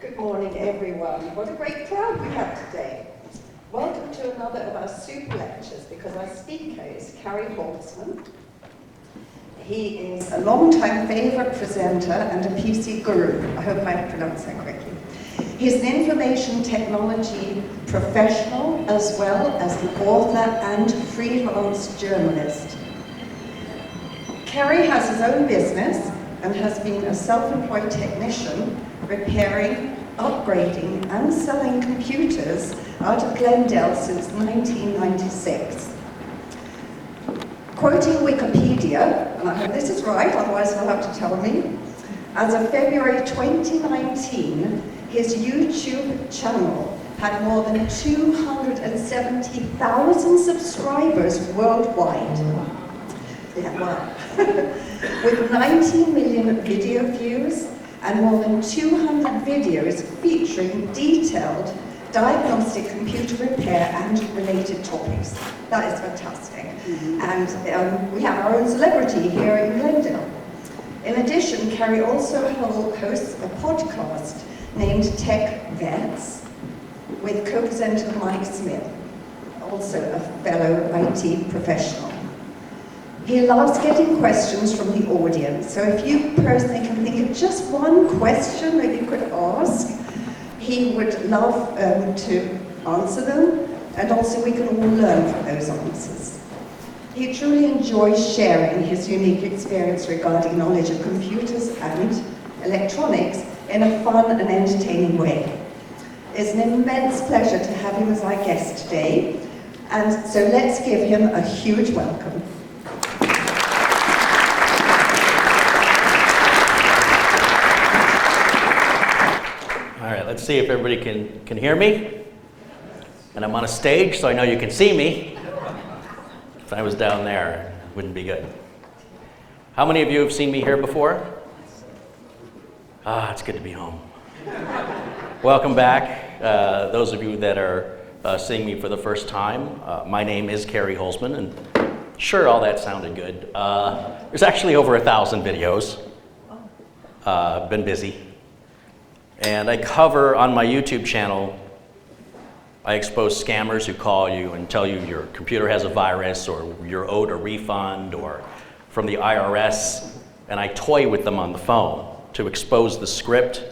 Good morning, everyone. What a great crowd we have today. Welcome to another of our super lectures, because our speaker is Carrie Holtzman. He is a long-time favorite presenter and a PC guru. I hope I pronounced that correctly. He's an information technology professional, as well as an author and freelance journalist. Carrie has his own business and has been a self-employed technician repairing, upgrading, and selling computers out of Glendale since 1996. Quoting Wikipedia, and I hope this is right, otherwise he'll have to tell me, as of February 2019, his YouTube channel had more than 270,000 subscribers worldwide. Yeah, wow. With 19 million video views and more than 200 videos featuring detailed diagnostic computer repair and related topics. That is fantastic. And we have our own celebrity here in Glendale. In addition, Carrie also hosts a podcast named Tech Vets with co-presenter Mike Smith, also a fellow IT professional. He loves getting questions from the audience, so if you personally can think of just one question that you could ask, he would love to answer them, and also we can all learn from those answers. He truly enjoys sharing his unique experience regarding knowledge of computers and electronics in a fun and entertaining way. It's an immense pleasure to have him as our guest today, and so let's give him a huge welcome. All right, let's see if everybody can hear me. And I'm on a stage, so I know you can see me. If I was down there, it wouldn't be good. How many of you have seen me here before? It's good to be home. Welcome back. Those of you that are seeing me for the first time, my name is Carrie Holtzman, and sure, all that sounded good. There's actually over 1,000 videos. Been busy. And I cover on my YouTube channel, I expose scammers who call you and tell you your computer has a virus or you're owed a refund or from the IRS, and I toy with them on the phone to expose the script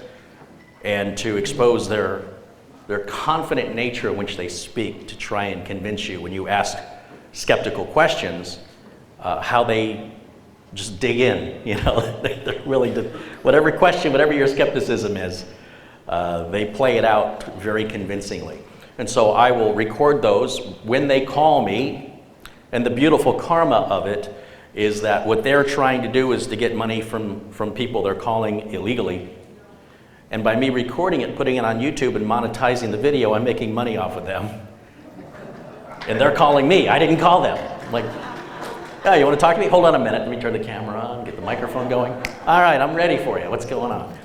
and to expose their confident nature in which they speak, to try and convince you when you ask skeptical questions, how they just dig in, you know. They're really, whatever question, whatever your skepticism is, they play it out very convincingly. And so I will record those when they call me, and the beautiful karma of it is that what they're trying to do is to get money from people they're calling illegally. And by me recording it, putting it on YouTube and monetizing the video, I'm making money off of them. And they're calling me, I didn't call them. I'm like, yeah, you want to talk to me? Hold on a minute, let me turn the camera on, get the microphone going. All right, I'm ready for you, what's going on?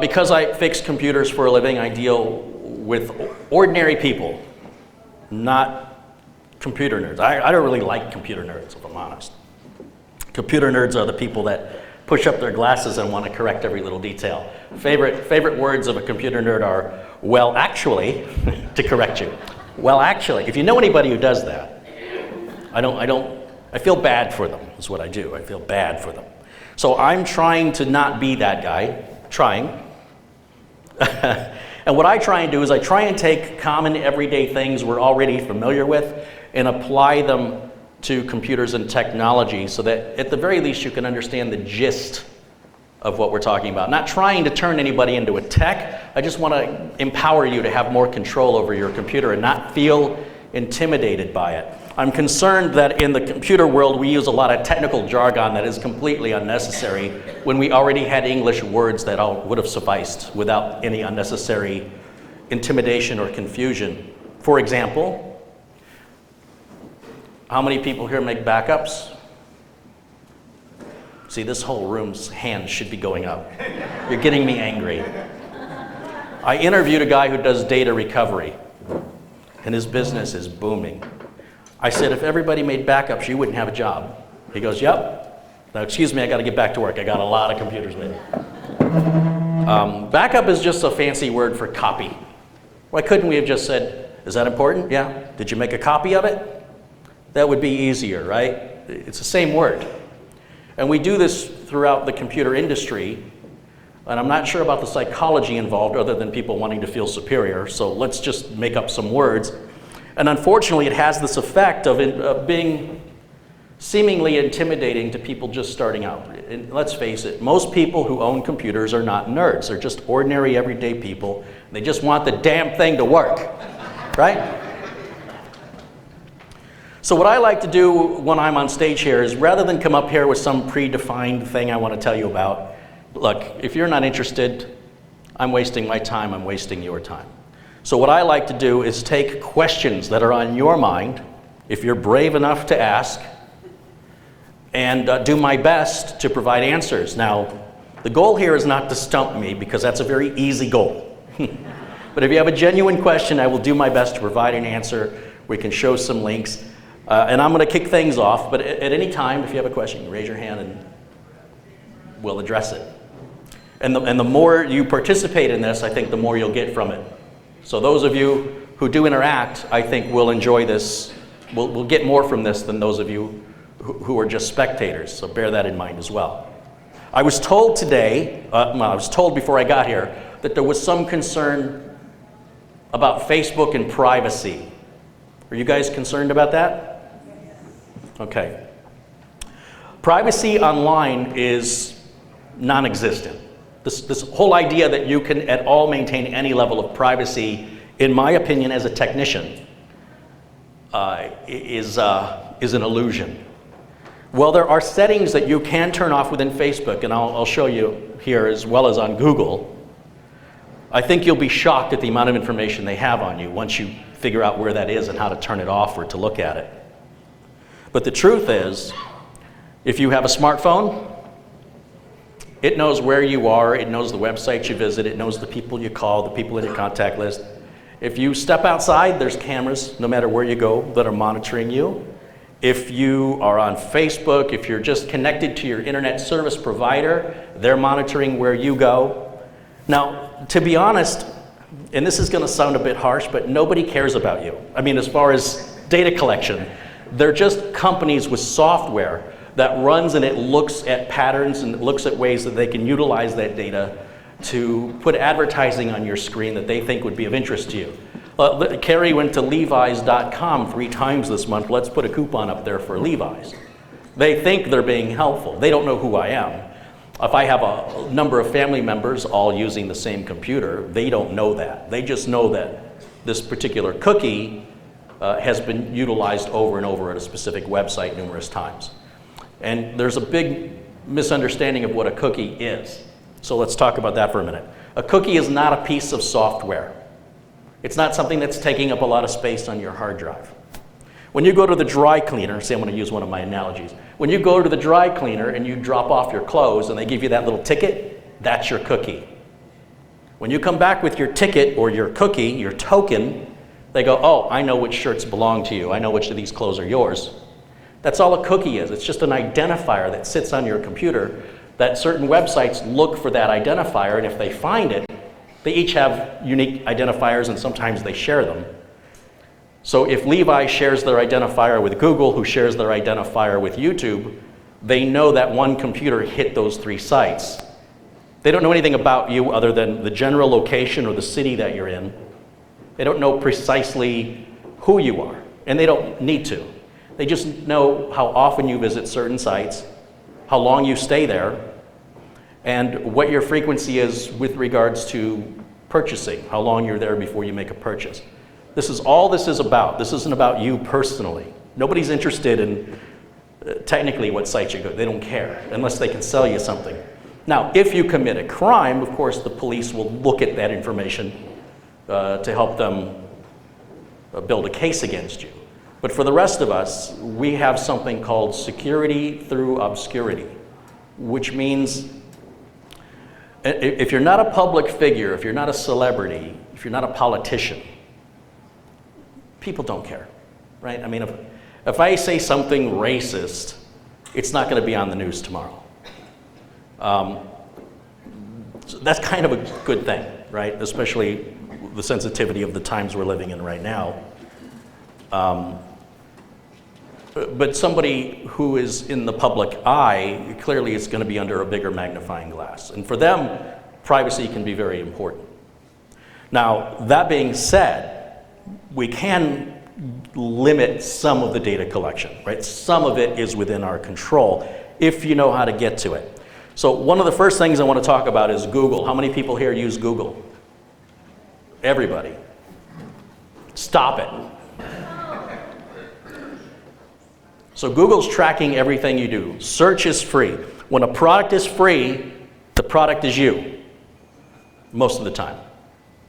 Because I fix computers for a living, I deal with ordinary people, not computer nerds. I don't really like computer nerds, if I'm honest. Computer nerds are the people that push up their glasses and want to correct every little detail. Favorite words of a computer nerd are, well, actually, to correct you. Well, actually, if you know anybody who does that, I feel bad for them, is what I do. I feel bad for them. So I'm trying to not be that guy, trying. And what I try and do is I try and take common everyday things we're already familiar with and apply them to computers and technology so that at the very least you can understand the gist of what we're talking about. Not trying to turn anybody into a tech, I just want to empower you to have more control over your computer and not feel intimidated by it. I'm concerned that in the computer world we use a lot of technical jargon that is completely unnecessary when we already had English words that all would have sufficed without any unnecessary intimidation or confusion. For example, how many people here make backups? See, this whole room's hands should be going up. You're getting me angry. I interviewed a guy who does data recovery, and his business is booming. I said, if everybody made backups, you wouldn't have a job. He goes, yep. Now, excuse me, I got to get back to work. I got a lot of computers with me. Backup is just a fancy word for copy. Why couldn't we have just said, is that important? Yeah. Did you make a copy of it? That would be easier, right? It's the same word. And we do this throughout the computer industry, and I'm not sure about the psychology involved other than people wanting to feel superior, so let's just make up some words. And unfortunately, it has this effect of being seemingly intimidating to people just starting out. And let's face it, most people who own computers are not nerds. They're just ordinary, everyday people. They just want the damn thing to work, right? So what I like to do when I'm on stage here is rather than come up here with some predefined thing I want to tell you about, look, if you're not interested, I'm wasting my time, I'm wasting your time. So what I like to do is take questions that are on your mind, if you're brave enough to ask, and do my best to provide answers. Now, the goal here is not to stump me, because that's a very easy goal. But if you have a genuine question, I will do my best to provide an answer. We can show some links. And I'm going to kick things off, but at any time, if you have a question, raise your hand and we'll address it. And the more you participate in this, I think the more you'll get from it. So those of you who do interact, I think will enjoy this. We'll get more from this than those of you who are just spectators, so bear that in mind as well. I was told today, I was told before I got here, that there was some concern about Facebook and privacy. Are you guys concerned about that? Okay. Privacy online is non-existent. This whole idea that you can at all maintain any level of privacy, in my opinion as a technician, is an illusion. Well, there are settings that you can turn off within Facebook, and I'll show you here as well as on Google. I think you'll be shocked at the amount of information they have on you once you figure out where that is and how to turn it off or to look at it. But the truth is, if you have a smartphone, it knows where you are, it knows the websites you visit, it knows the people you call, the people in your contact list. If you step outside, there's cameras, no matter where you go, that are monitoring you. If you are on Facebook, if you're just connected to your internet service provider, they're monitoring where you go. Now, to be honest, and this is going to sound a bit harsh, but nobody cares about you. I mean, as far as data collection, they're just companies with software that runs and it looks at patterns and it looks at ways that they can utilize that data to put advertising on your screen that they think would be of interest to you. Carrie went to Levi's.com 3 times this month. Let's put a coupon up there for Levi's. They think they're being helpful. They don't know who I am. If I have a number of family members all using the same computer, they don't know that. They just know that this particular cookie has been utilized over and over at a specific website numerous times. And there's a big misunderstanding of what a cookie is. So let's talk about that for a minute. A cookie is not a piece of software. It's not something that's taking up a lot of space on your hard drive. When you go to the dry cleaner, say I'm going to use one of my analogies. When you go to the dry cleaner and you drop off your clothes and they give you that little ticket, that's your cookie. When you come back with your ticket or your cookie, your token, they go, oh, I know which shirts belong to you. I know which of these clothes are yours. That's all a cookie is. It's just an identifier that sits on your computer that certain websites look for that identifier, and if they find it, they each have unique identifiers and sometimes they share them. So if Levi shares their identifier with Google, who shares their identifier with YouTube, they know that one computer hit those 3 sites. They don't know anything about you other than the general location or the city that you're in. They don't know precisely who you are, and they don't need to. They just know how often you visit certain sites, how long you stay there, and what your frequency is with regards to purchasing, how long you're there before you make a purchase. This is all this is about. This isn't about you personally. Nobody's interested in technically what site you go. They don't care unless they can sell you something. Now, if you commit a crime, of course, the police will look at that information to help them build a case against you. But for the rest of us, we have something called security through obscurity, which means if you're not a public figure, if you're not a celebrity, if you're not a politician, people don't care, right? I mean, if I say something racist, it's not going to be on the news tomorrow. So that's kind of a good thing, right? Especially the sensitivity of the times we're living in right now. But somebody who is in the public eye, clearly it's going to be under a bigger magnifying glass. And for them, privacy can be very important. Now, that being said, we can limit some of the data collection, right? Some of it is within our control if you know how to get to it. So one of the first things I want to talk about is Google. How many people here use Google? Everybody. Stop it. So Google's tracking everything you do. Search is free. When a product is free, the product is you, most of the time.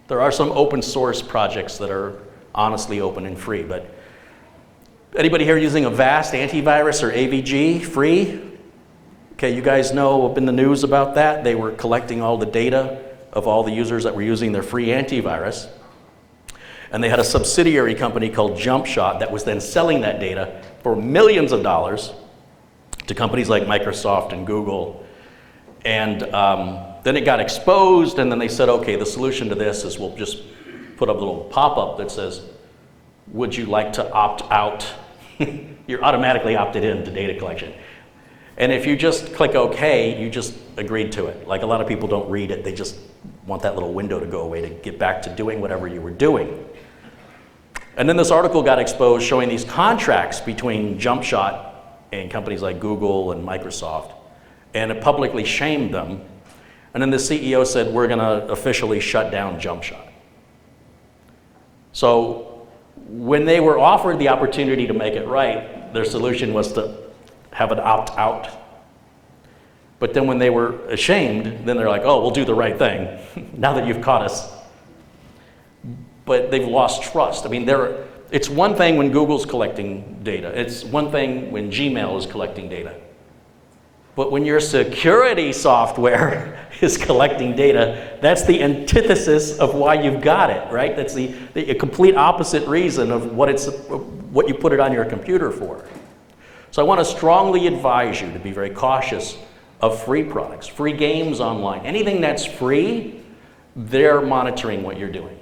There are some open source projects that are honestly open and free, but anybody here using Avast antivirus or AVG free? Okay, you guys know up in the news about that. They were collecting all the data of all the users that were using their free antivirus. And they had a subsidiary company called JumpShot that was then selling that data for millions of dollars to companies like Microsoft and Google. And then it got exposed, and then they said, okay, the solution to this is we'll just put up a little pop-up that says, would you like to opt out? You're automatically opted in to data collection. And if you just click OK, you just agreed to it. Like a lot of people don't read it, they just want that little window to go away to get back to doing whatever you were doing. And then this article got exposed showing these contracts between JumpShot and companies like Google and Microsoft, and it publicly shamed them. And then the CEO said, we're going to officially shut down JumpShot. So when they were offered the opportunity to make it right, their solution was to have an opt-out. But then when they were ashamed, then they're like, oh, we'll do the right thing now that you've caught us. But they've lost trust. I mean, it's one thing when Google's collecting data. It's one thing when Gmail is collecting data. But when your security software is collecting data, that's the antithesis of why you've got it, right? That's the complete opposite reason of what you put it on your computer for. So I want to strongly advise you to be very cautious of free products, free games online. Anything that's free, they're monitoring what you're doing.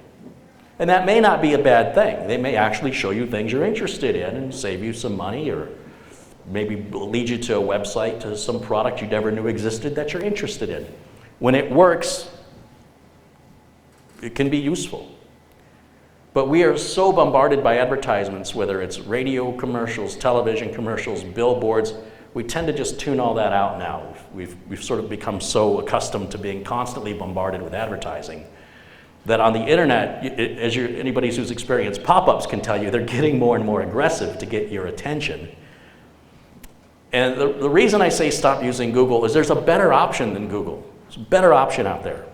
And that may not be a bad thing. They may actually show you things you're interested in and save you some money, or maybe lead you to a website to some product you never knew existed that you're interested in. When it works, it can be useful. But we are so bombarded by advertisements, whether it's radio commercials, television commercials, billboards, we tend to just tune all that out now. We've sort of become so accustomed to being constantly bombarded with advertising that on the internet, anybody who's experienced pop-ups can tell you, they're getting more and more aggressive to get your attention. And the reason I say stop using Google is there's a better option than Google. There's a better option out there.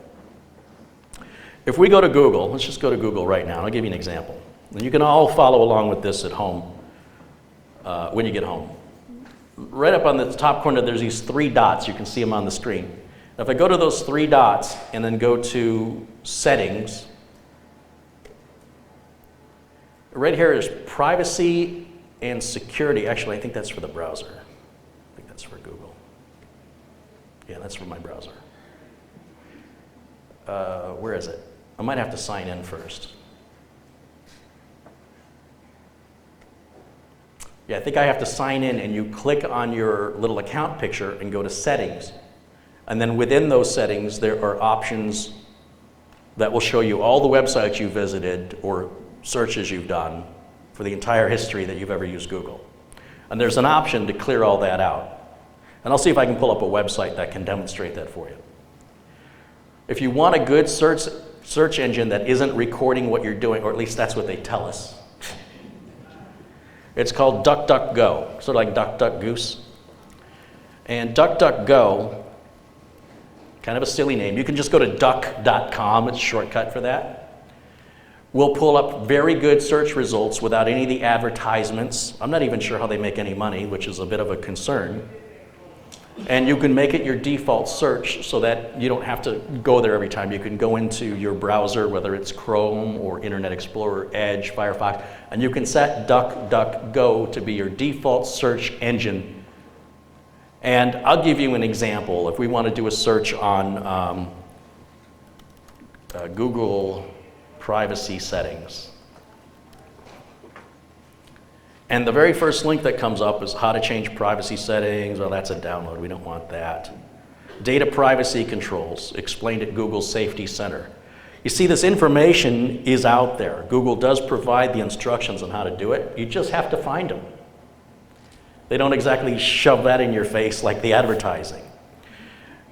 If we go to Google, let's just go to Google right now. I'll give you an example. And you can all follow along with this at home when you get home. Right up on the top corner, there's these three dots. You can see them on the screen. Now, if I go to those three dots and then go to Settings, right here is Privacy and Security. Actually, I think that's for the browser. I think that's for Google. Yeah, that's for my browser. Where is it? I might have to sign in first. Yeah, I think I have to sign in, and you click on your little account picture and go to Settings. And then within those settings, there are options that will show you all the websites you visited or searches you've done for the entire history that you've ever used Google. And there's an option to clear all that out. And I'll see if I can pull up a website that can demonstrate that for you. If you want a good search engine that isn't recording what you're doing, or at least that's what they tell us, it's called Duckduckgo, sort of like Duck, Duck, Goose. And Duckduckgo, kind of a silly name. You can just go to duck.com, it's a shortcut for that. We'll pull up very good search results without any of the advertisements. I'm not even sure how they make any money, which is a bit of a concern. And you can make it your default search so that you don't have to go there every time. You can go into your browser, whether it's Chrome or Internet Explorer, Edge, Firefox, and you can set DuckDuckGo to be your default search engine. And I'll give you an example. If we want to do a search on Google privacy settings. And the very first link that comes up is how to change privacy settings. Well, that's a download. We don't want that. Data privacy controls, explained at Google's Safety Center. You see, this information is out there. Google does provide the instructions on how to do it. You just have to find them. They don't exactly shove that in your face like the advertising.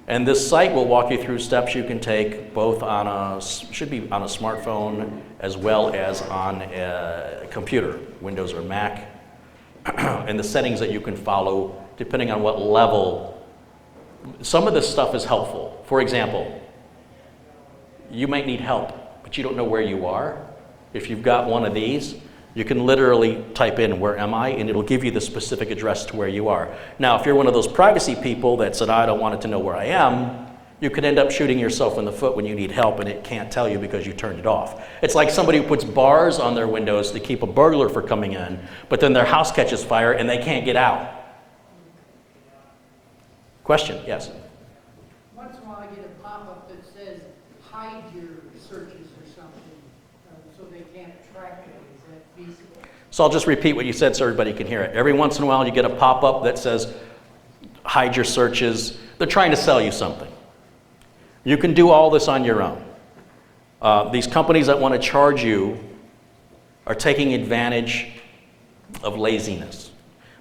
And this site will walk you through steps you can take both on should be on a smartphone as well as on a computer, Windows or Mac, and the settings that you can follow depending on what level. Some of this stuff is helpful. For example, you might need help, but you don't know where you are. If you've got one of these, you can literally type in, where am I? And it'll give you the specific address to where you are. Now, if you're one of those privacy people that said, I don't want it to know where I am, you could end up shooting yourself in the foot when you need help and it can't tell you because you turned it off. It's like somebody who puts bars on their windows to keep a burglar from coming in, but then their house catches fire and they can't get out. Question, yes? Once in a while I get a pop-up that says, hide your searches or something, so they can't track it. Is that feasible? So I'll just repeat what you said so everybody can hear it. Every once in a while you get a pop-up that says, hide your searches. They're trying to sell you something. You can do all this on your own. These companies that want to charge you are taking advantage of laziness,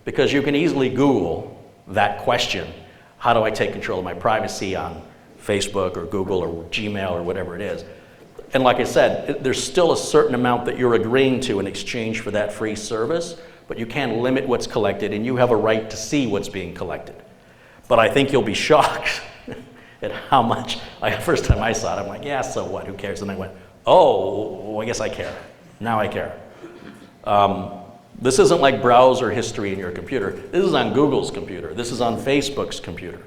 because you can easily Google that question, how do I take control of my privacy on Facebook or Google or Gmail or whatever it is. And like I said, there's still a certain amount that you're agreeing to in exchange for that free service, but you can limit what's collected and you have a right to see what's being collected. But I think you'll be shocked at how much, first time I saw it, I'm like, yeah, so what, who cares? And I went, oh, I guess I care. Now I care. This isn't like browser history in your computer. This is on Google's computer. This is on Facebook's computer.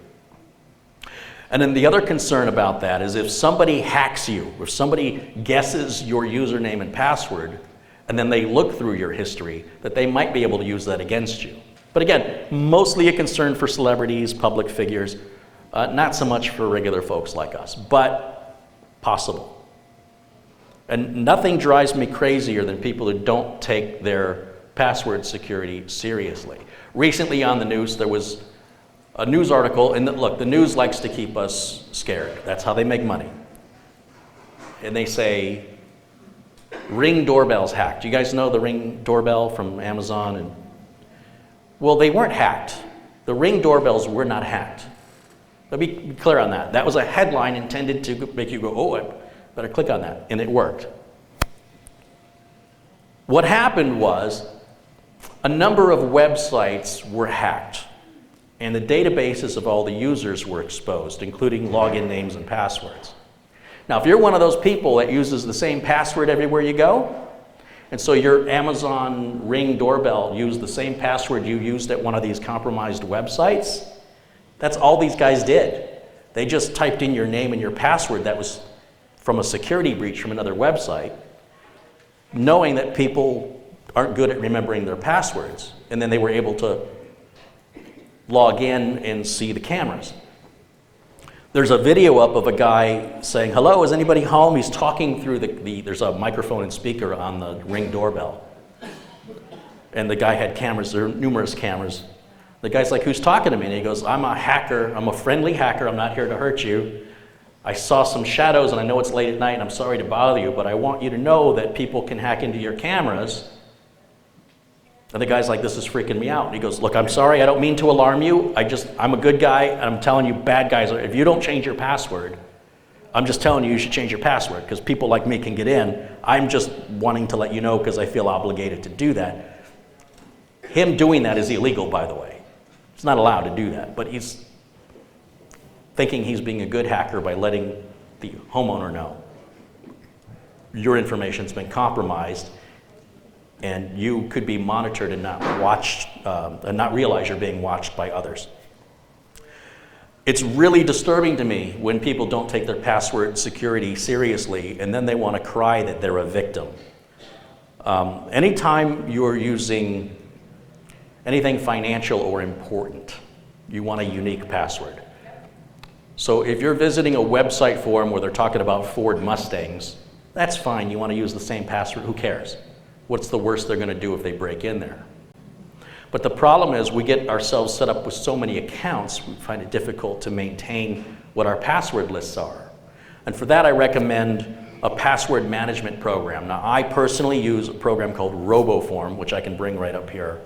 And then the other concern about that is if somebody hacks you, if somebody guesses your username and password, and then they look through your history, that they might be able to use that against you. But again, mostly a concern for celebrities, public figures, not so much for regular folks like us, but possible. And nothing drives me crazier than people who don't take their password security seriously. Recently on the news, there was a news article, and look, the news likes to keep us scared. That's how they make money. And they say, Ring doorbells hacked. You guys know the Ring doorbell from Amazon? Well, they weren't hacked. The Ring doorbells were not hacked. Let me be clear on that. That was a headline intended to make you go, oh, I better click on that, and it worked. What happened was a number of websites were hacked, and the databases of all the users were exposed, including login names and passwords. Now, if you're one of those people that uses the same password everywhere you go, and so your Amazon Ring doorbell used the same password you used at one of these compromised websites, that's all these guys did. They just typed in your name and your password that was from a security breach from another website, knowing that people aren't good at remembering their passwords, and then they were able to log in and see the cameras. There's a video up of a guy saying, hello, is anybody home? He's talking through there's a microphone and speaker on the Ring doorbell. And the guy had cameras, there are numerous cameras. The guy's like, who's talking to me? And he goes, I'm a hacker, I'm a friendly hacker, I'm not here to hurt you. I saw some shadows and I know it's late at night and I'm sorry to bother you, but I want you to know that people can hack into your cameras. And the guy's like, this is freaking me out. And he goes, look, I'm sorry, I don't mean to alarm you. I'm a good guy, and I'm telling you, bad guys if you don't change your password, I'm just telling you should change your password, because people like me can get in. I'm just wanting to let you know because I feel obligated to do that. Him doing that is illegal, by the way. He's not allowed to do that, but he's thinking he's being a good hacker by letting the homeowner know your information's been compromised, and you could be monitored and not watched, and not realize you're being watched by others. It's really disturbing to me when people don't take their password security seriously, and then they want to cry that they're a victim. Anytime you're using anything financial or important, you want a unique password. So if you're visiting a website forum where they're talking about Ford Mustangs, that's fine. You want to use the same password, who cares? What's the worst they're going to do if they break in there? But the problem is we get ourselves set up with so many accounts, we find it difficult to maintain what our password lists are. And for that, I recommend a password management program. Now, I personally use a program called RoboForm, which I can bring right up here.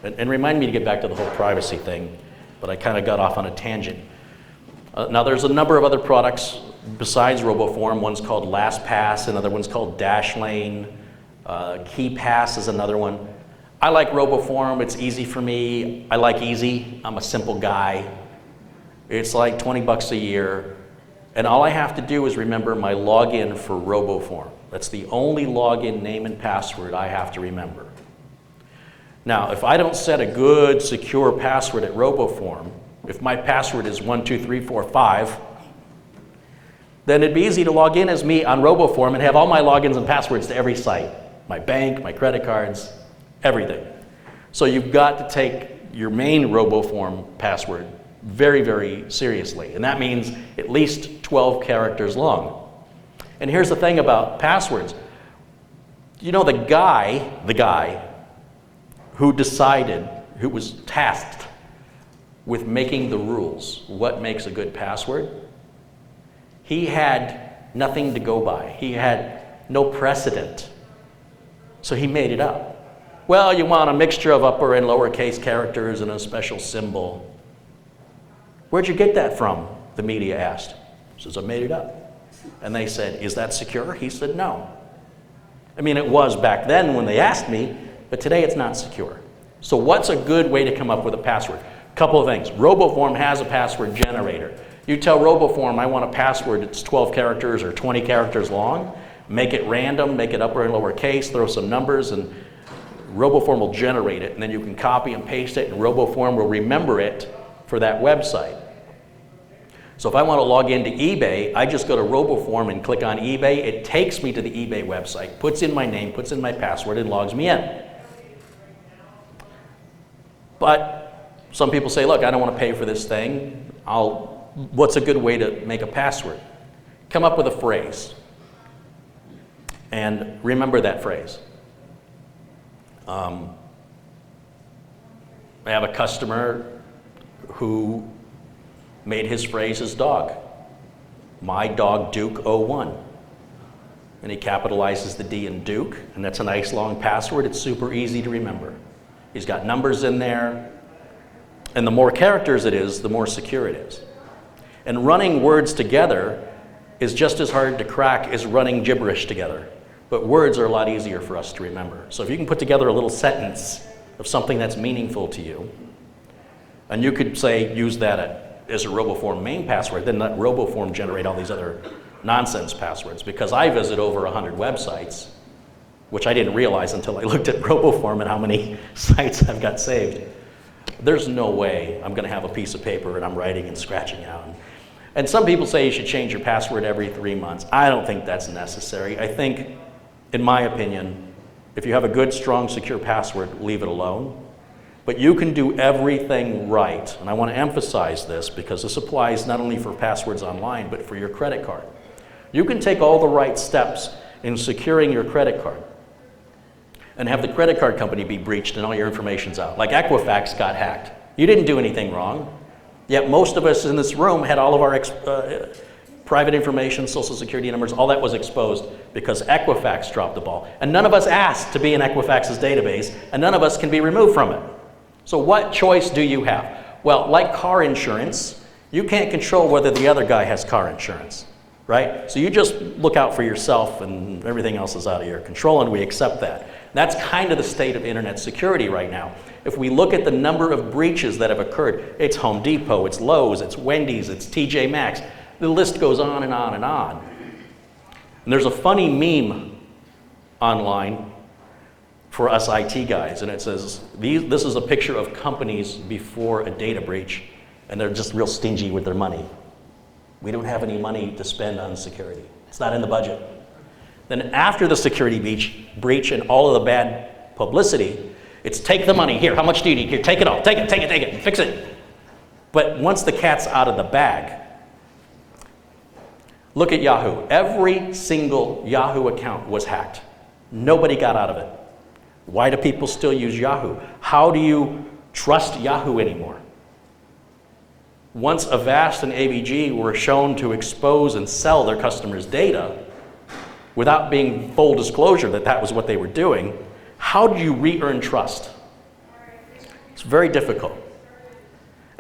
And remind me to get back to the whole privacy thing, but I kind of got off on a tangent. Now, there's a number of other products besides RoboForm. One's called LastPass, another one's called Dashlane. KeyPass is another one. I like RoboForm. It's easy for me. I like easy. I'm a simple guy. It's like 20 bucks a year. And all I have to do is remember my login for RoboForm. That's the only login name and password I have to remember. Now, if I don't set a good, secure password at RoboForm, if my password is 12345, then it'd be easy to log in as me on RoboForm and have all my logins and passwords to every site. My bank, my credit cards, everything. So you've got to take your main RoboForm password very, very seriously. And that means at least 12 characters long. And here's the thing about passwords. You know, the guy who decided, who was tasked with making the rules, what makes a good password, he had nothing to go by. He had no precedent. So he made it up. Well, you want a mixture of upper and lowercase characters and a special symbol. Where'd you get that from? The media asked. He says, I made it up. And they said, is that secure? He said, no. I mean, it was back then when they asked me, but today it's not secure. So what's a good way to come up with a password? A couple of things. RoboForm has a password generator. You tell RoboForm, I want a password that's 12 characters or 20 characters long. Make it random, make it upper and lower case, throw some numbers, and RoboForm will generate it. And then you can copy and paste it, and RoboForm will remember it for that website. So if I want to log into eBay, I just go to RoboForm and click on eBay. It takes me to the eBay website, puts in my name, puts in my password, and logs me in. But some people say, look, I don't want to pay for this thing. What's a good way to make a password? Come up with a phrase. And remember that phrase. I have a customer who made his phrase his dog. My dog Duke 01. And he capitalizes the D in Duke, and that's a nice long password. It's super easy to remember. He's got numbers in there, and the more characters it is, the more secure it is. And running words together is just as hard to crack as running gibberish together. But words are a lot easier for us to remember. So if you can put together a little sentence of something that's meaningful to you, and you could say, use that as a RoboForm main password, then let RoboForm generate all these other nonsense passwords. Because I visit over 100 websites, which I didn't realize until I looked at RoboForm and how many sites I've got saved. There's no way I'm going to have a piece of paper and I'm writing and scratching out. And some people say you should change your password every 3 months. I don't think that's necessary. I think, in my opinion, if you have a good, strong, secure password, leave it alone. But you can do everything right. And I want to emphasize this because this applies not only for passwords online, but for your credit card. You can take all the right steps in securing your credit card and have the credit card company be breached and all your information's out. Like Equifax got hacked. You didn't do anything wrong. Yet most of us in this room had all of our private information, social security numbers, all that was exposed because Equifax dropped the ball. And none of us asked to be in Equifax's database, and none of us can be removed from it. So what choice do you have? Well, like car insurance, you can't control whether the other guy has car insurance, right? So you just look out for yourself and everything else is out of your control, and we accept that. That's kind of the state of internet security right now. If we look at the number of breaches that have occurred, it's Home Depot, it's Lowe's, it's Wendy's, it's TJ Maxx. The list goes on and on and on. And there's a funny meme online for us IT guys, and it says, this is a picture of companies before a data breach, and they're just real stingy with their money. We don't have any money to spend on security. It's not in the budget. Then after the security breach and all of the bad publicity, it's take the money. Here, how much do you need? Here, take it all. Take it, fix it. But once the cat's out of the bag, look at Yahoo. Every single Yahoo account was hacked. Nobody got out of it. Why do people still use Yahoo? How do you trust Yahoo anymore? Once Avast and AVG were shown to expose and sell their customers' data without being full disclosure that that was what they were doing, how do you re-earn trust? It's very difficult.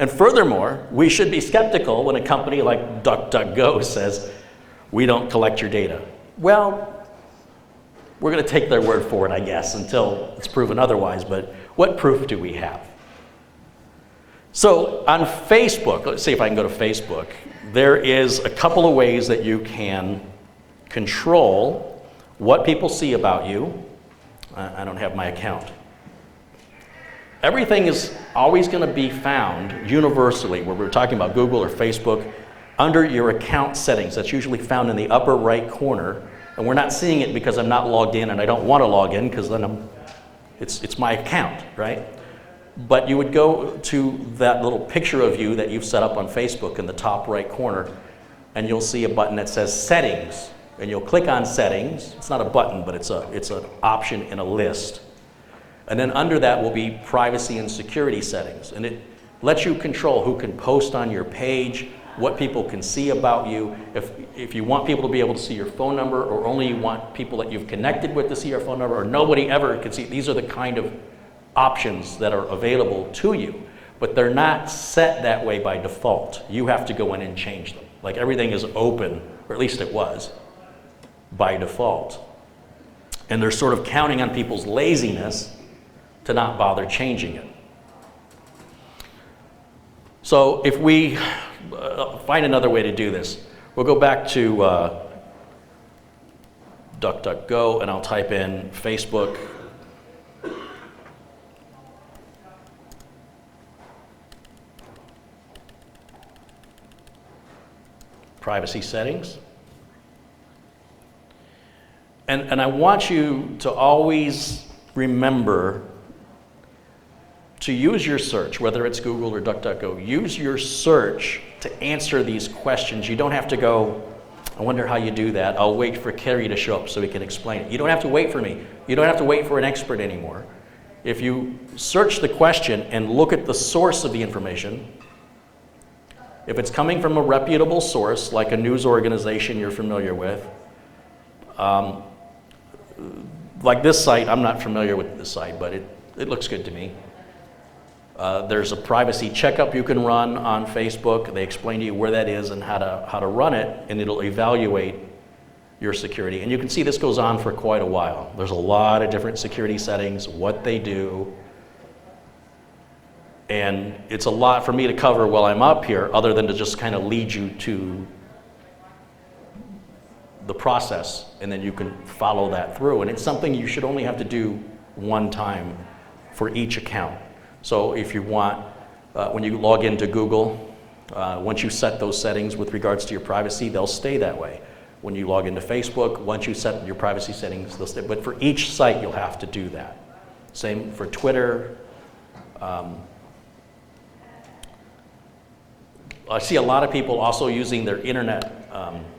And furthermore, we should be skeptical when a company like Duckduckgo says, we don't collect your data. Well, we're going to take their word for it, I guess, until it's proven otherwise, but what proof do we have? So on Facebook, let's see if I can go to Facebook, there is a couple of ways that you can control what people see about you. I don't have my account. Everything is always going to be found universally, where we're talking about Google or Facebook, under your account settings. That's usually found in the upper right corner. And we're not seeing it because I'm not logged in and I don't want to log in because then it's my account, right? But you would go to that little picture of you that you've set up on Facebook in the top right corner, and you'll see a button that says Settings. And you'll click on Settings. It's not a button, but it's an option in a list. And then under that will be Privacy and Security settings. And it lets you control who can post on your page, what people can see about you. If you want people to be able to see your phone number, or only you want people that you've connected with to see your phone number, or nobody ever can see, these are the kind of options that are available to you. But they're not set that way by default. You have to go in and change them. Like everything is open, or at least it was, by default. And they're sort of counting on people's laziness to not bother changing it. So if we find another way to do this, we'll go back to Duckduckgo, and I'll type in Facebook. Privacy settings. And I want you to always remember to use your search, whether it's Google or DuckDuckGo, use your search to answer these questions. You don't have to go, I wonder how you do that. I'll wait for Kerry to show up so he can explain it. You don't have to wait for me. You don't have to wait for an expert anymore. If you search the question and look at the source of the information, if it's coming from a reputable source, like a news organization you're familiar with, like this site, I'm not familiar with this site, but it looks good to me. There's a privacy checkup you can run on Facebook. They explain to you where that is and how to run it, and it'll evaluate your security. And you can see this goes on for quite a while. There's a lot of different security settings, what they do, and it's a lot for me to cover while I'm up here, other than to just kind of lead you to the process, and then you can follow that through. And it's something you should only have to do one time for each account. So if you want, when you log into Google, once you set those settings with regards to your privacy, they'll stay that way. When you log into Facebook, once you set your privacy settings, they'll stay. But for each site, you'll have to do that. Same for Twitter. I see a lot of people also using their internet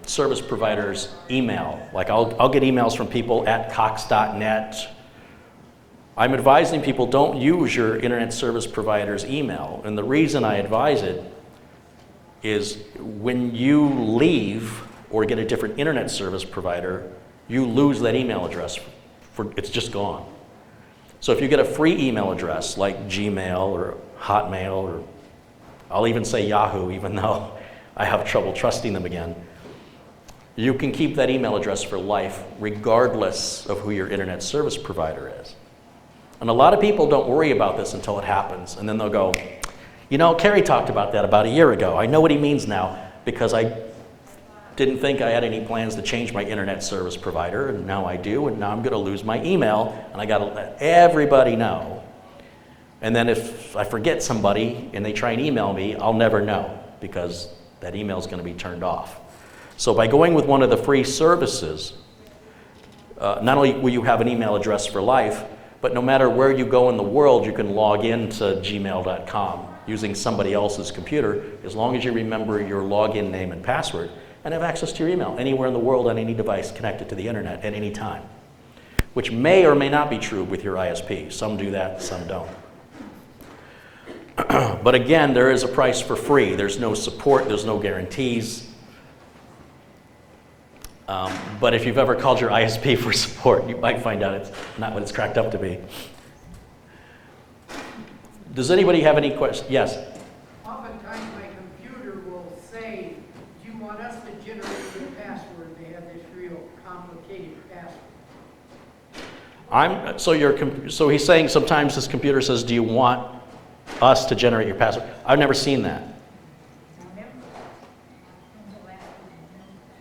service provider's email. Like I'll get emails from people at cox.net. I'm advising people don't use your internet service provider's email. And the reason I advise it is when you leave or get a different internet service provider, you lose that email address. It's just gone. So if you get a free email address like Gmail or Hotmail, or I'll even say Yahoo, even though I have trouble trusting them again, you can keep that email address for life regardless of who your internet service provider is. And a lot of people don't worry about this until it happens, and then they'll go, you know, Kerry talked about that about a year ago. I know what he means now, because I didn't think I had any plans to change my internet service provider, and now I do, and now I'm going to lose my email, and I got to let everybody know. And then if I forget somebody and they try and email me, I'll never know, because that email is going to be turned off. So by going with one of the free services, not only will you have an email address for life, but no matter where you go in the world, you can log into gmail.com using somebody else's computer, as long as you remember your login name and password and have access to your email anywhere in the world on any device connected to the internet at any time, which may or may not be true with your ISP. Some do that, some don't. But again, there is a price for free. There's no support, there's no guarantees. But if you've ever called your ISP for support, you might find out it's not what it's cracked up to be. Does anybody have any questions? Yes? Oftentimes my computer will say, do you want us to generate your password? They have this real complicated password. So he's saying sometimes this computer says, do you want us to generate your password? I've never seen that.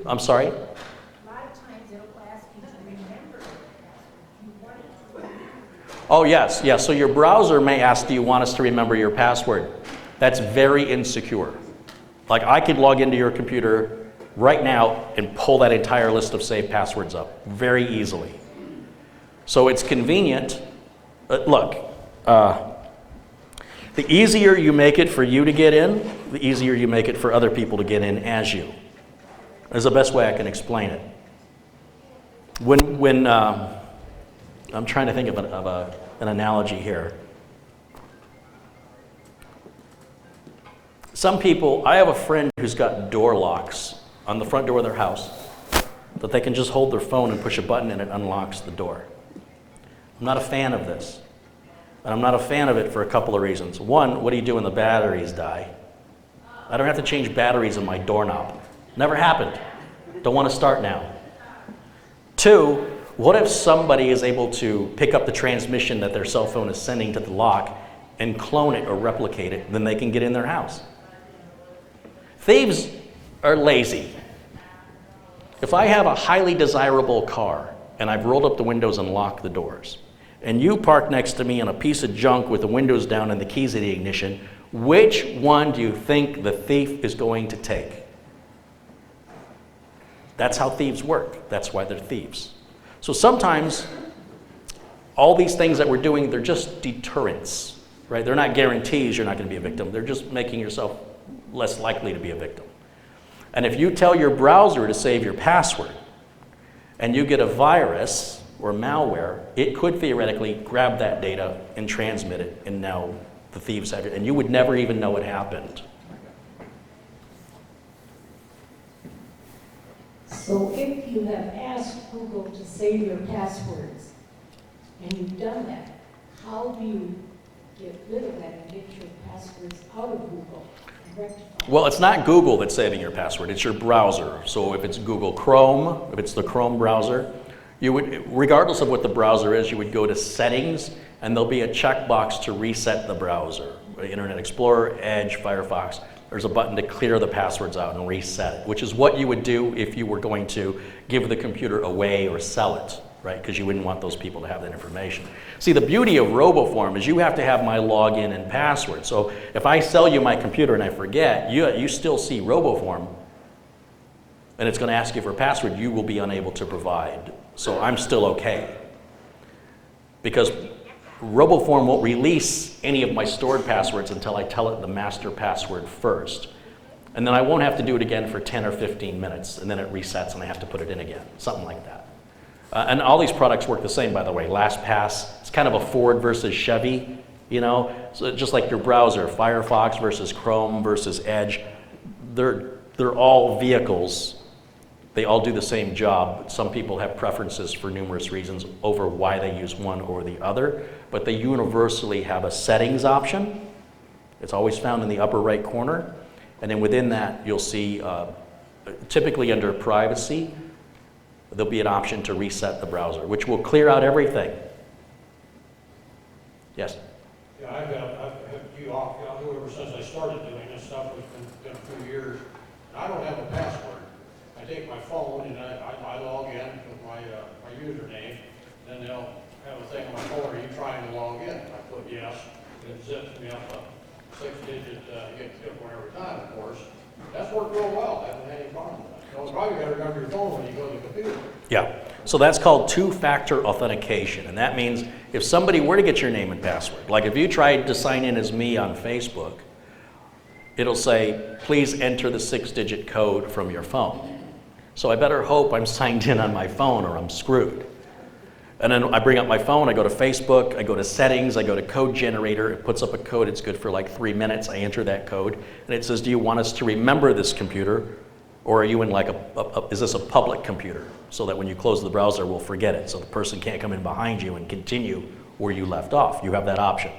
I'm sorry? A lot of times it'll ask you to remember you want it to. Oh, yes, yes. So your browser may ask, do you want us to remember your password? That's very insecure. Like, I could log into your computer right now and pull that entire list of saved passwords up very easily. So it's convenient. Look, the easier you make it for you to get in, the easier you make it for other people to get in as you. Is the best way I can explain it. When I'm trying to think of an analogy here. Some people, I have a friend who's got door locks on the front door of their house that they can just hold their phone and push a button and it unlocks the door. I'm not a fan of this. And I'm not a fan of it for a couple of reasons. One, what do you do when the batteries die? I don't have to change batteries in my doorknob. Never happened. Don't want to start now. Two, what if somebody is able to pick up the transmission that their cell phone is sending to the lock and clone it or replicate it, then they can get in their house. Thieves are lazy. If I have a highly desirable car and I've rolled up the windows and locked the doors, and you park next to me in a piece of junk with the windows down and the keys in the ignition, which one do you think the thief is going to take? That's how thieves work. That's why they're thieves. So sometimes all these things that we're doing, they're just deterrents, right? They're not guarantees you're not going to be a victim. They're just making yourself less likely to be a victim. And if you tell your browser to save your password and you get a virus or malware, it could theoretically grab that data and transmit it, and now the thieves have it, and you would never even know it happened. So if you have asked Google to save your passwords, and you've done that, how do you get rid of that and get your passwords out of Google and rectify? Well, it's not Google that's saving your password, it's your browser. So if it's Google Chrome, if it's the Chrome browser, you would, regardless of what the browser is, you would go to Settings, and there'll be a checkbox to reset the browser. Internet Explorer, Edge, Firefox. There's a button to clear the passwords out and reset it, which is what you would do if you were going to give the computer away or sell it, right? Because you wouldn't want those people to have that information. See, the beauty of RoboForm is you have to have my login and password. So if I sell you my computer and I forget, you still see RoboForm, and it's going to ask you for a password you will be unable to provide. So I'm still okay. Because RoboForm won't release any of my stored passwords until I tell it the master password first. And then I won't have to do it again for 10 or 15 minutes, and then it resets and I have to put it in again, something like that. And all these products work the same, by the way. LastPass, it's kind of a Ford versus Chevy, you know? So just like your browser, Firefox versus Chrome versus Edge, they're all vehicles. They all do the same job. Some people have preferences for numerous reasons over why they use one or the other, but they universally have a settings option. It's always found in the upper right corner. And then within that, you'll see, typically under privacy, there'll be an option to reset the browser, which will clear out everything. Yes? Yeah, I've had you off, ever since I started doing this stuff, it's been a few years. I don't have a password. I take my phone and I log in with my username, then they'll have a thing on my phone, are you trying to log in? I put yes, it zips me up a 6-digit, you get the one every time, of course. That's worked real well, I haven't had any problems with that. So probably got to remember your phone when you go to the computer. Yeah, so that's called two-factor authentication, and that means if somebody were to get your name and password, like if you tried to sign in as me on Facebook, it'll say, please enter the 6-digit code from your phone. So I better hope I'm signed in on my phone or I'm screwed. And then I bring up my phone, I go to Facebook, I go to settings, I go to code generator, it puts up a code, it's good for like 3 minutes, I enter that code, and it says, do you want us to remember this computer, or are you in like is this a public computer? So that when you close the browser, we'll forget it, so the person can't come in behind you and continue where you left off. You have that option.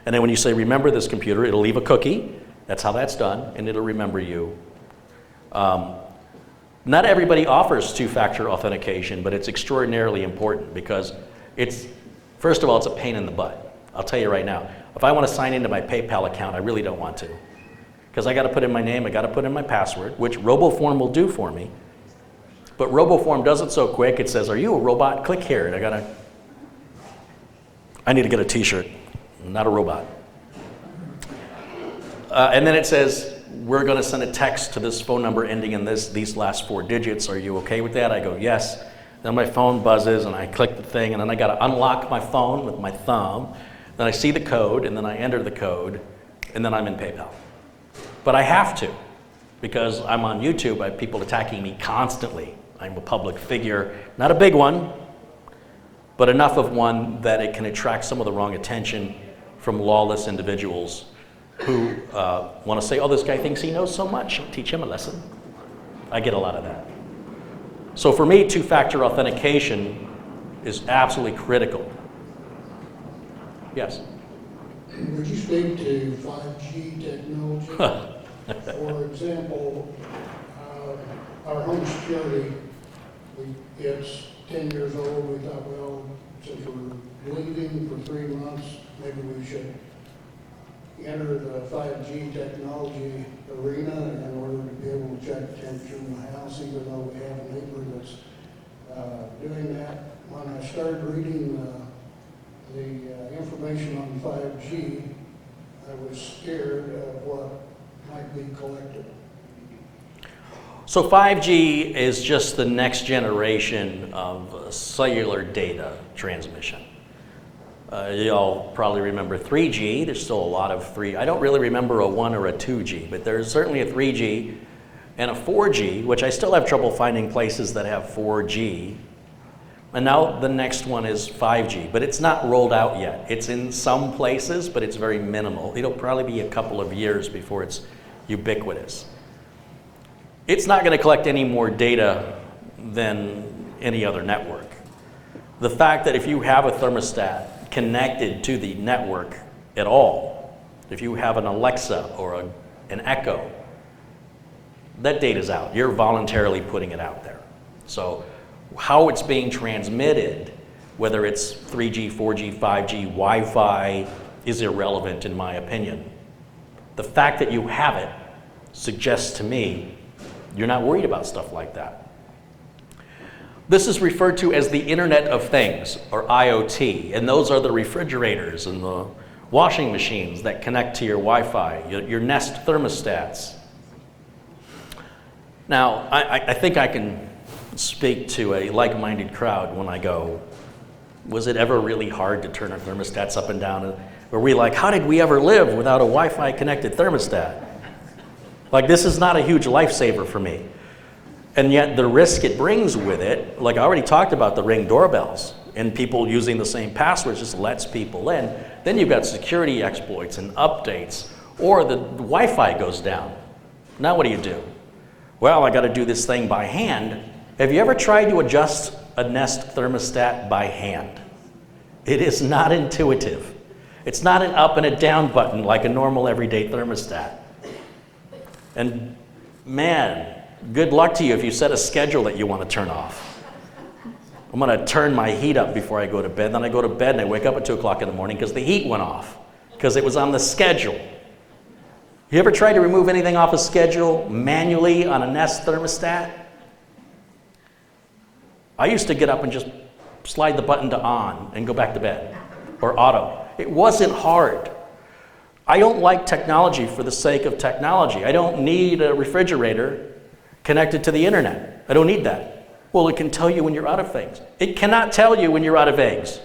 And then when you say remember this computer, it'll leave a cookie, that's how that's done, and it'll remember you. Not everybody offers two-factor authentication, but it's extraordinarily important because first of all, it's a pain in the butt. I'll tell you right now, if I want to sign into my PayPal account, I really don't want to. Because I got to put in my name, I got to put in my password, which RoboForm will do for me. But RoboForm does it so quick, it says, are you a robot? Click here. And I need to get a t-shirt, I'm not a robot. And then it says, we're going to send a text to this phone number ending in these last 4 digits. Are you okay with that? I go, yes. Then my phone buzzes and I click the thing and then I got to unlock my phone with my thumb. Then I see the code and then I enter the code and then I'm in PayPal. But I have to because I'm on YouTube. I have people attacking me constantly. I'm a public figure, not a big one, but enough of one that it can attract some of the wrong attention from lawless individuals who want to say, oh, this guy thinks he knows so much, I'll teach him a lesson. I get a lot of that. So for me, two-factor authentication is absolutely critical. Yes? Would you speak to 5G technology? For example, our home security, it's 10 years old. We thought, well, since we're leaving for 3 months, maybe we should enter the 5G technology arena in order to be able to check the temperature in the house, even though we have a neighbor that's doing that. When I started reading the information on 5G, I was scared of what might be collected. So 5G is just the next generation of cellular data transmission. You all probably remember 3G. There's still a lot of 3. I don't really remember a 1 or a 2G, but there's certainly a 3G and a 4G, which I still have trouble finding places that have 4G. And now the next one is 5G, but it's not rolled out yet. It's in some places, but it's very minimal. It'll probably be a couple of years before it's ubiquitous. It's not going to collect any more data than any other network. The fact that if you have a thermostat connected to the network at all, if you have an Alexa or an Echo, that data's out. You're voluntarily putting it out there. So how it's being transmitted, whether it's 3G, 4G, 5G, Wi-Fi, is irrelevant in my opinion. The fact that you have it suggests to me you're not worried about stuff like that. This is referred to as the Internet of Things, or IoT, and those are the refrigerators and the washing machines that connect to your Wi-Fi, your Nest thermostats. Now, I think I can speak to a like-minded crowd when I go, was it ever really hard to turn our thermostats up and down? Were we like, how did we ever live without a Wi-Fi connected thermostat? Like, this is not a huge lifesaver for me. And yet the risk it brings with it, like I already talked about the Ring doorbells and people using the same passwords just lets people in. Then you've got security exploits and updates, or the Wi-Fi goes down. Now what do? Well, I got to do this thing by hand. Have you ever tried to adjust a Nest thermostat by hand? It is not intuitive. It's not an up and a down button like a normal everyday thermostat. And man, good luck to you if you set a schedule that you want to turn off. I'm going to turn my heat up before I go to bed. Then I go to bed and I wake up at 2 o'clock in the morning because the heat went off, because it was on the schedule. You ever tried to remove anything off a schedule manually on a Nest thermostat? I used to get up and just slide the button to on and go back to bed, or auto. It wasn't hard. I don't like technology for the sake of technology. I don't need a refrigerator connected to the internet. I don't need that. Well, it can tell you when you're out of things. It cannot tell you when you're out of eggs.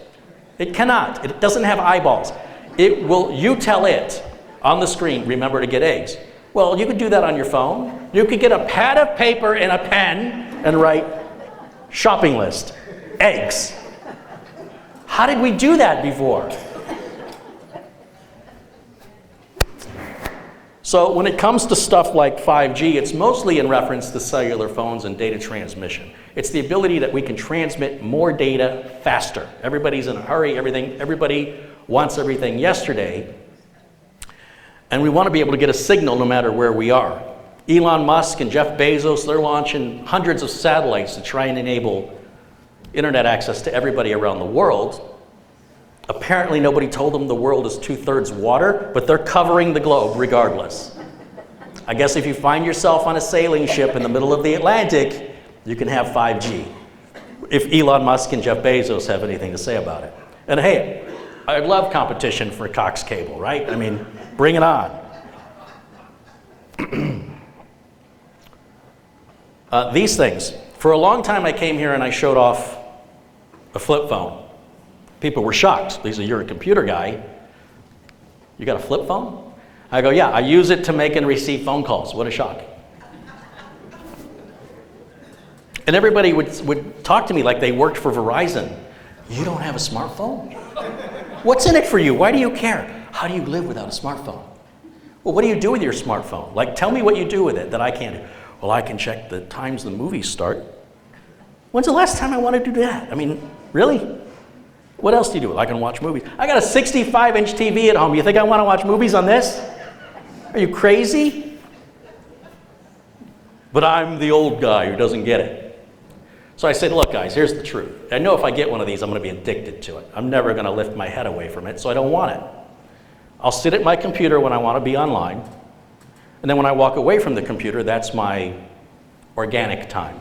It cannot. It doesn't have eyeballs. It will, you tell it. on the screen, remember to get eggs. Well, you could do that on your phone. You could get a pad of paper and a pen and write shopping list, eggs. How did we do that before? So when it comes to stuff like 5G, it's mostly in reference to cellular phones and data transmission. It's the ability that we can transmit more data faster. Everybody's in a hurry, everybody wants everything yesterday. And we want to be able to get a signal no matter where we are. Elon Musk and Jeff Bezos, they're launching hundreds of satellites to try and enable internet access to everybody around the world. Apparently nobody told them the world is 2/3 water, but they're covering the globe regardless. I guess if you find yourself on a sailing ship in the middle of the Atlantic, you can have 5G. If Elon Musk and Jeff Bezos have anything to say about it. And hey, I love competition for Cox Cable, right? I mean, bring it on. These things. For a long time I came here and I showed off a flip phone. People were shocked. They said, you're a computer guy. You got a flip phone? I go, yeah, I use it to make and receive phone calls. What a shock. And everybody would talk to me like they worked for Verizon. You don't have a smartphone? What's in it for you? Why do you care? How do you live without a smartphone? Well, what do you do with your smartphone? Like, tell me what you do with it that I can't do. Well, I can check the times the movies start. When's the last time I wanted to do that? I mean, really? What else do you do? I can watch movies. I got a 65-inch TV at home. You think I want to watch movies on this? Are you crazy? But I'm the old guy who doesn't get it. So I said, look, guys, here's the truth. I know if I get one of these, I'm going to be addicted to it. I'm never going to lift my head away from it, so I don't want it. I'll sit at my computer when I want to be online, and then when I walk away from the computer, that's my organic time.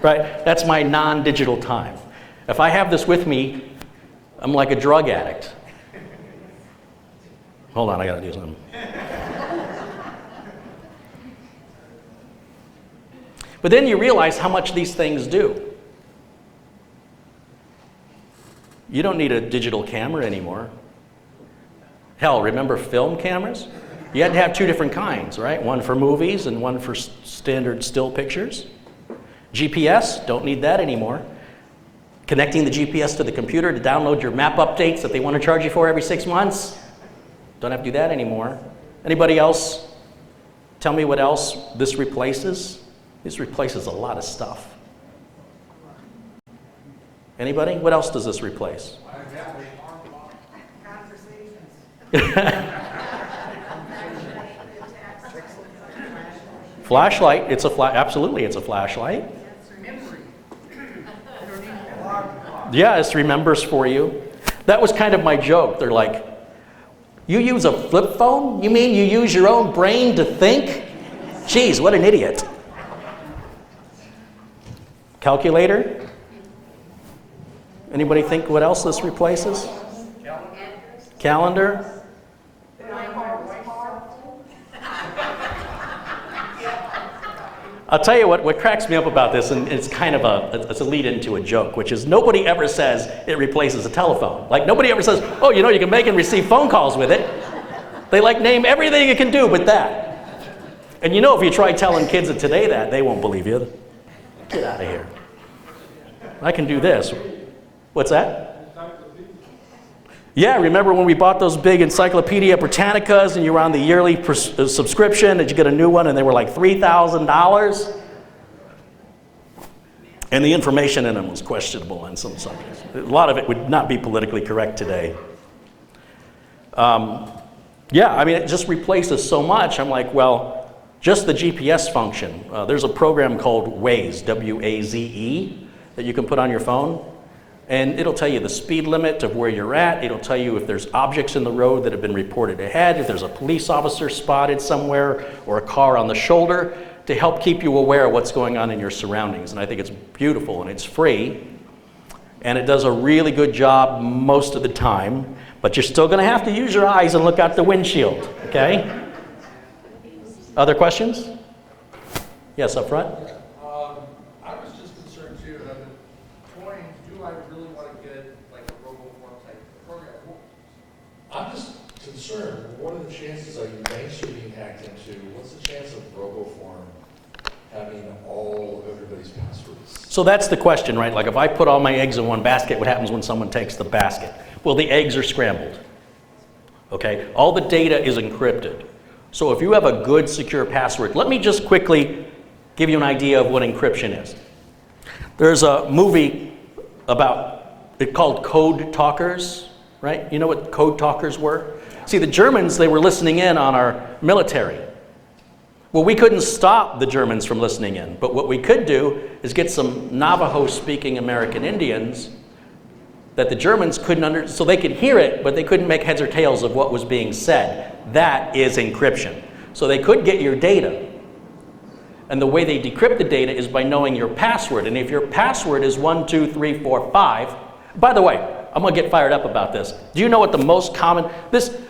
Right? That's my non-digital time. If I have this with me, I'm like a drug addict. Hold on, I gotta do something. But then you realize how much these things do. You don't need a digital camera anymore. Hell, remember film cameras? You had to have two different kinds, right? One for movies and one for standard still pictures. GPS, don't need that anymore. Connecting the GPS to the computer to download your map updates that they want to charge you for every 6 months. Don't have to do that anymore. Anybody else? Tell me what else this replaces. This replaces a lot of stuff. Anybody? What else does this replace? Flashlight, it's a absolutely it's a flashlight. Yeah, it remembers for you. That was kind of my joke. They're like, you use a flip phone? You mean you use your own brain to think? Geez, what an idiot. Calculator? Anybody think what else this replaces? Calendar? I'll tell you what cracks me up about this, and it's kind of it's a lead into a joke, which is nobody ever says it replaces a telephone. Like nobody ever says, oh, you know, you can make and receive phone calls with it. They like name everything it can do but that. And you know if you try telling kids of today that, they won't believe you. Get out of here. I can do this. What's that? Yeah, remember when we bought those big Encyclopedia Britannicas and you were on the yearly subscription and you get a new one and they were like $3,000? And the information in them was questionable on some subjects. A lot of it would not be politically correct today. Yeah, I mean, it just replaces so much. I'm like, well, just the GPS function. There's a program called Waze, W-A-Z-E, that you can put on your phone. And it'll tell you the speed limit of where you're at. It'll tell you if there's objects in the road that have been reported ahead, if there's a police officer spotted somewhere, or a car on the shoulder, to help keep you aware of what's going on in your surroundings. And I think it's beautiful, and it's free. And it does a really good job most of the time, but you're still gonna have to use your eyes and look out the windshield, okay? Other questions? Yes, up front? I was just concerned too, that the point, do I really want to get like a RoboForm type program? I'm just concerned concern, what are the chances of your banks are being hacked into? What's the chance of RoboForm having all of everybody's passwords? So that's the question, right? Like if I put all my eggs in one basket, what happens when someone takes the basket? Well, the eggs are scrambled. Okay? All the data is encrypted. So if you have a good secure password, let me just quickly give you an idea of what encryption is. There's a movie about, it's called Code Talkers, right? You know what Code Talkers were? See, the Germans, they were listening in on our military. Well, we couldn't stop the Germans from listening in, but what we could do is get some Navajo-speaking American Indians that the Germans couldn't so they could hear it, but they couldn't make heads or tails of what was being said. That is encryption. So they could get your data. And the way they decrypt the data is by knowing your password. And if your password is 1, 2, 3, 4, 5, by the way, I'm gonna get fired up about this. Do you know what the most common, the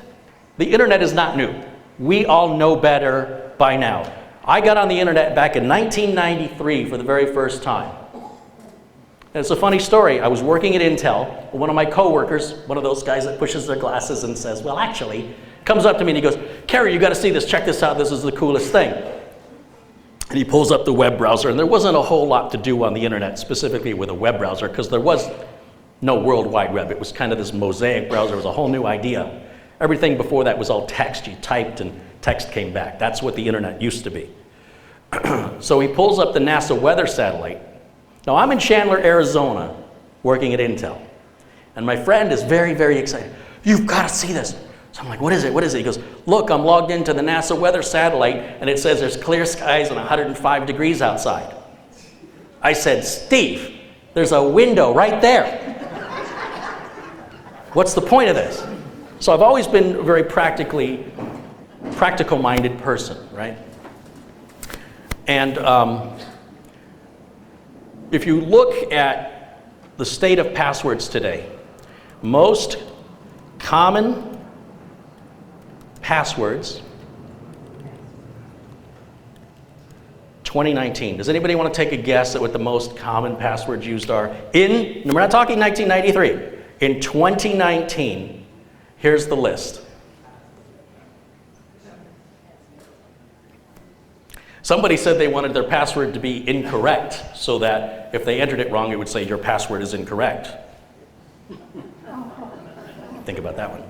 internet is not new. We all know better by now. I got on the internet back in 1993 for the very first time. And it's a funny story. I was working at Intel. One of my coworkers, one of those guys that pushes their glasses and says, well, actually, comes up to me and he goes, Kerry, you got to see this. Check this out. This is the coolest thing. And he pulls up the web browser. And there wasn't a whole lot to do on the internet, specifically with a web browser, because there was no World Wide Web. It was kind of this mosaic browser. It was a whole new idea. Everything before that was all text. You typed and text came back. That's what the internet used to be. So he pulls up the NASA weather satellite. Now I'm in Chandler, Arizona, working at Intel. And my friend is very, very excited. You've got to see this. So I'm like, what is it? What is it? He goes, look, I'm logged into the NASA weather satellite and it says there's clear skies and 105 degrees outside. I said, Steve, there's a window right there. What's the point of this? So I've always been a very practical-minded person, right? And if you look at the state of passwords today, most common passwords, 2019. Does anybody want to take a guess at what the most common passwords used are? We're not talking 1993. In 2019, here's the list. Somebody said they wanted their password to be incorrect so that if they entered it wrong, it would say your password is incorrect. Think about that one.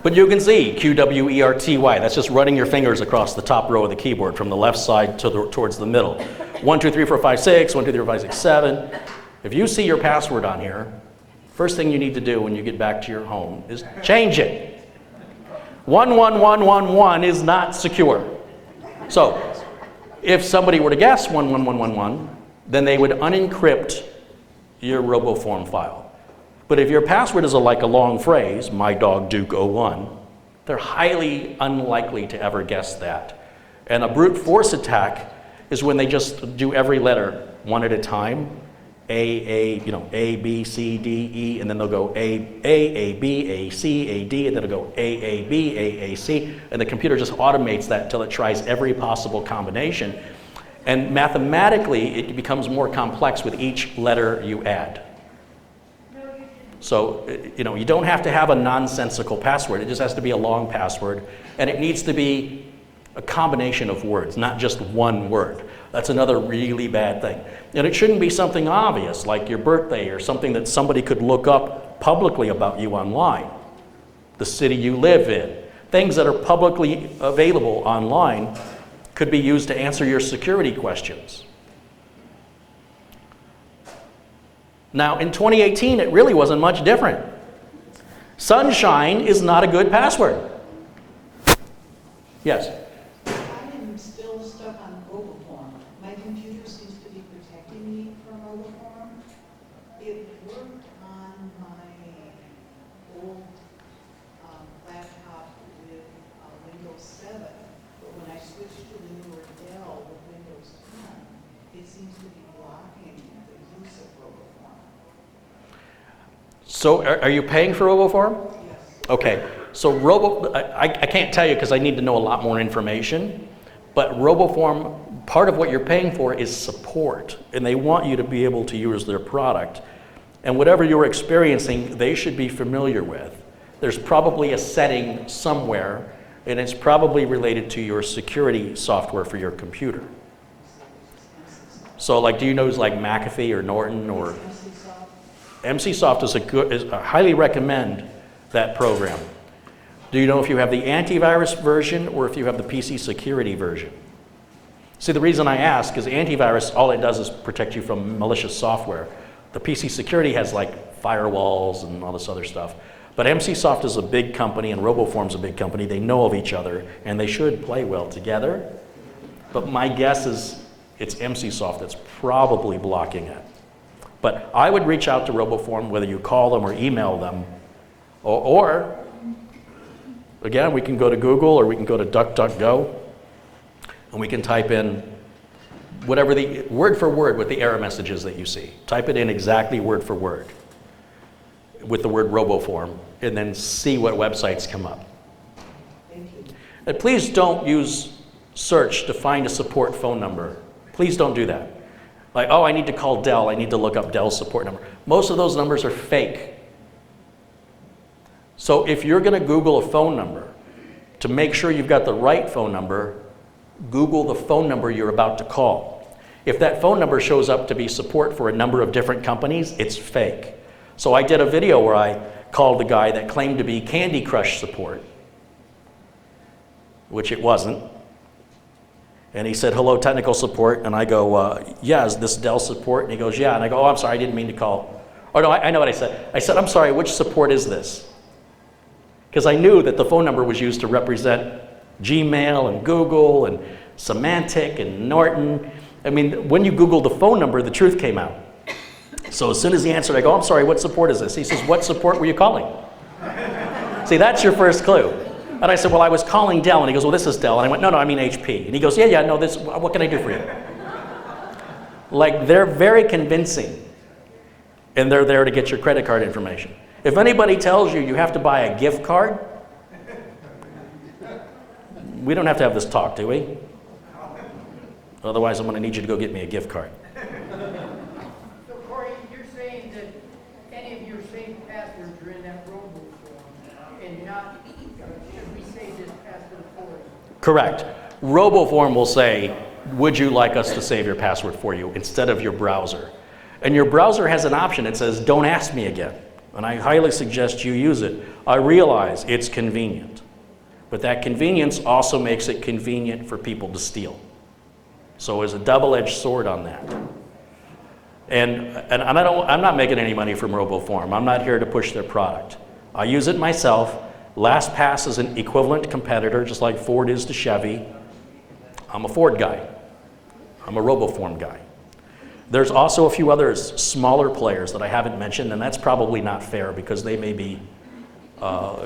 But you can see QWERTY. That's just running your fingers across the top row of the keyboard from the left side towards the middle. 1, 2, 3, 4, 5, 6, 1, 2, 3, 4, 5, 6, 7. If you see your password on here, first thing you need to do when you get back to your home is change it. 11111 is not secure. So if somebody were to guess 11111, then they would unencrypt your RoboForm file. But if your password is like a long phrase, my dog Duke 01, they're highly unlikely to ever guess that. And a brute force attack is when they just do every letter one at a time. A, B, C, D, E, and then they'll go A, B, A, C, A, D, and then it'll go A, B, A, C, and the computer just automates that until it tries every possible combination. And mathematically, it becomes more complex with each letter you add. So, you don't have to have a nonsensical password. It just has to be a long password, and it needs to be a combination of words, not just one word. That's another really bad thing. And it shouldn't be something obvious, like your birthday or something that somebody could look up publicly about you online. The city you live in. Things that are publicly available online could be used to answer your security questions. Now, in 2018, it really wasn't much different. Sunshine is not a good password. Yes? I am still stuck on RoboForm. My computer seems to be protecting me from RoboForm. It worked on my old laptop with Windows 7, but when I switched to the newer Dell with Windows 10, it seems to be blocking the use of RoboForm. So are you paying for RoboForm? Yes. Okay. So I can't tell you because I need to know a lot more information, but RoboForm, part of what you're paying for is support, and they want you to be able to use their product. And whatever you're experiencing, they should be familiar with. there's probably a setting somewhere, and it's probably related to your security software for your computer. So like, do you know like McAfee or Norton or? MCSoft is I highly recommend that program. Do you know if you have the antivirus version or if you have the PC security version? See, the reason I ask is antivirus, all it does is protect you from malicious software. The PC security has like firewalls and all this other stuff. But MCSoft is a big company and RoboForm's a big company. They know of each other and they should play well together. But my guess is it's MCSoft that's probably blocking it. But I would reach out to RoboForm, whether you call them or email them, or again, we can go to Google or we can go to Duckduckgo, and we can type in whatever the, word for word with the error messages that you see. Type it in exactly word for word with the word RoboForm, and then see what websites come up. Thank you. And please don't use search to find a support phone number. Please don't do that. Like, oh, I need to call Dell, I need to look up Dell's support number. Most of those numbers are fake. So if you're going to Google a phone number, to make sure you've got the right phone number, Google the phone number you're about to call. If that phone number shows up to be support for a number of different companies, it's fake. So I did a video where I called the guy that claimed to be Candy Crush support, which it wasn't. And he said, hello, technical support. And I go, yeah, is this Dell support? And he goes, yeah. And I go, oh, I'm sorry, I didn't mean to call. Oh, no, I know what I said. I said, I'm sorry, which support is this? Because I knew that the phone number was used to represent Gmail and Google and Symantec and Norton. I mean, when you Googled the phone number, the truth came out. So as soon as he answered, I go, I'm sorry, what support is this? He says, what support were you calling? See, that's your first clue. And I said, well, I was calling Dell. And he goes, well, this is Dell. And I went, no, I mean HP. And he goes, yeah, no, this, what can I do for you? Like, they're very convincing. And they're there to get your credit card information. If anybody tells you you have to buy a gift card, we don't have to have this talk, do we? Otherwise, I'm going to need you to go get me a gift card. So Corey, you're saying that any of your safe passwords are in that robo form and not, should we say this password for us? Correct. RoboForm will say, would you like us to save your password for you instead of your browser? And your browser has an option. It says, don't ask me again. And I highly suggest you use it. I realize it's convenient. But that convenience also makes it convenient for people to steal. So there's a double-edged sword on that. And I'm not making any money from RoboForm. I'm not here to push their product. I use it myself. LastPass is an equivalent competitor, just like Ford is to Chevy. I'm a Ford guy. I'm a RoboForm guy. There's also a few other smaller players that I haven't mentioned, and that's probably not fair because they may be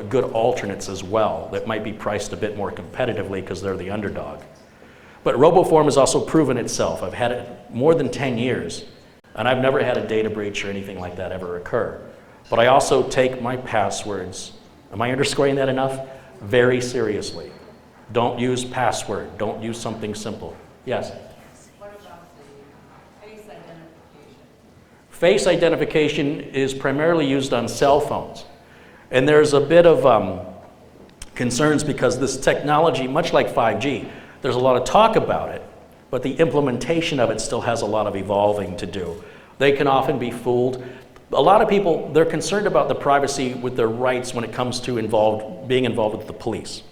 good alternates as well that might be priced a bit more competitively because they're the underdog. But RoboForm has also proven itself. I've had it more than 10 years, and I've never had a data breach or anything like that ever occur. But I also take my passwords, am I underscoring that enough? Very seriously. Don't use password. Don't use something simple. Yes? What about the face identification? Face identification is primarily used on cell phones. And there's a bit of concerns because this technology, much like 5G, there's a lot of talk about it, but the implementation of it still has a lot of evolving to do. They can often be fooled. A lot of people, they're concerned about the privacy with their rights when it comes to being involved with the police.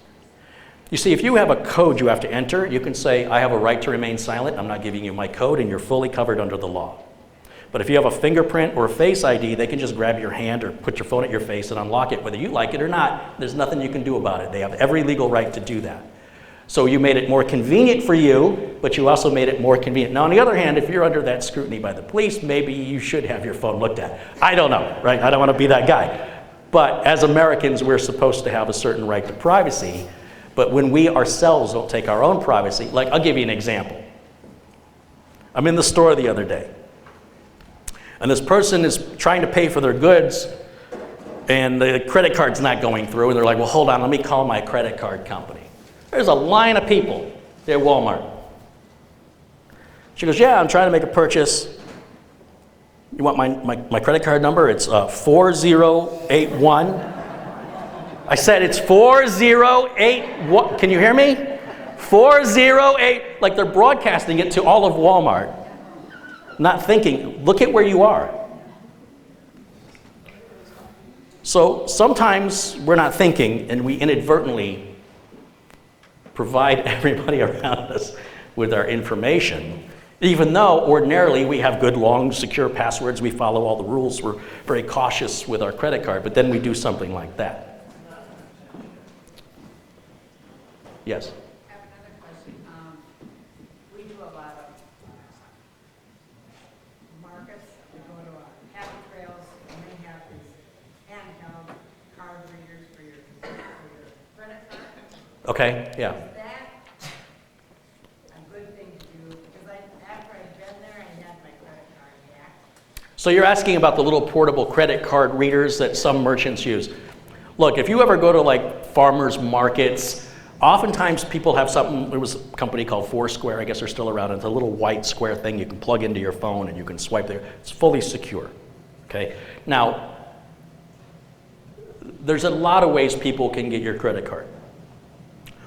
You see, if you have a code you have to enter, you can say, I have a right to remain silent, I'm not giving you my code, and you're fully covered under the law. But if you have a fingerprint or a face ID, they can just grab your hand or put your phone at your face and unlock it. Whether you like it or not, there's nothing you can do about it. They have every legal right to do that. So you made it more convenient for you, but you also made it more convenient. Now, on the other hand, if you're under that scrutiny by the police, maybe you should have your phone looked at. I don't know, right? I don't want to be that guy. But as Americans, we're supposed to have a certain right to privacy. But when we ourselves don't take our own privacy, like I'll give you an example. I'm in the store the other day, and this person is trying to pay for their goods, and the credit card's not going through, and they're like, well, hold on, let me call my credit card company. There's a line of people at Walmart. She goes, yeah, I'm trying to make a purchase. You want my credit card number? It's 4081. I said it's 408, what, can you hear me? 408, like they're broadcasting it to all of Walmart. Not thinking, look at where you are. So sometimes we're not thinking and we inadvertently provide everybody around us with our information, even though ordinarily we have good, long, secure passwords, we follow all the rules, we're very cautious with our credit card, but then we do something like that. Yes? I have another question. We do a lot of markets. We go to Happy Trails, and they have these handheld card readers for your credit card. Okay, yeah. Is that a good thing to do? Because after I've been there, I had my credit card hacked. So you're asking about the little portable credit card readers that some merchants use. Look, if you ever go to like farmers markets, oftentimes people have something, there was a company called Foursquare, I guess they're still around. It's a little white square thing you can plug into your phone and you can swipe there. It's fully secure, okay? Now, there's a lot of ways people can get your credit card.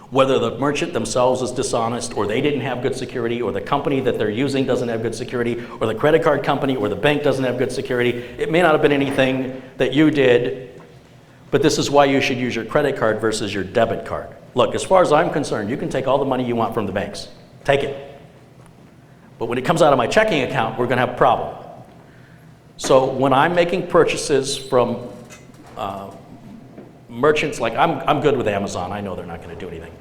Whether the merchant themselves is dishonest, or they didn't have good security, or the company that they're using doesn't have good security, or the credit card company or the bank doesn't have good security. It may not have been anything that you did, but this is why you should use your credit card versus your debit card. Look, as far as I'm concerned, you can take all the money you want from the banks. Take it. But when it comes out of my checking account, we're going to have a problem. So when I'm making purchases from merchants, like I'm good with Amazon. I know they're not going to do anything.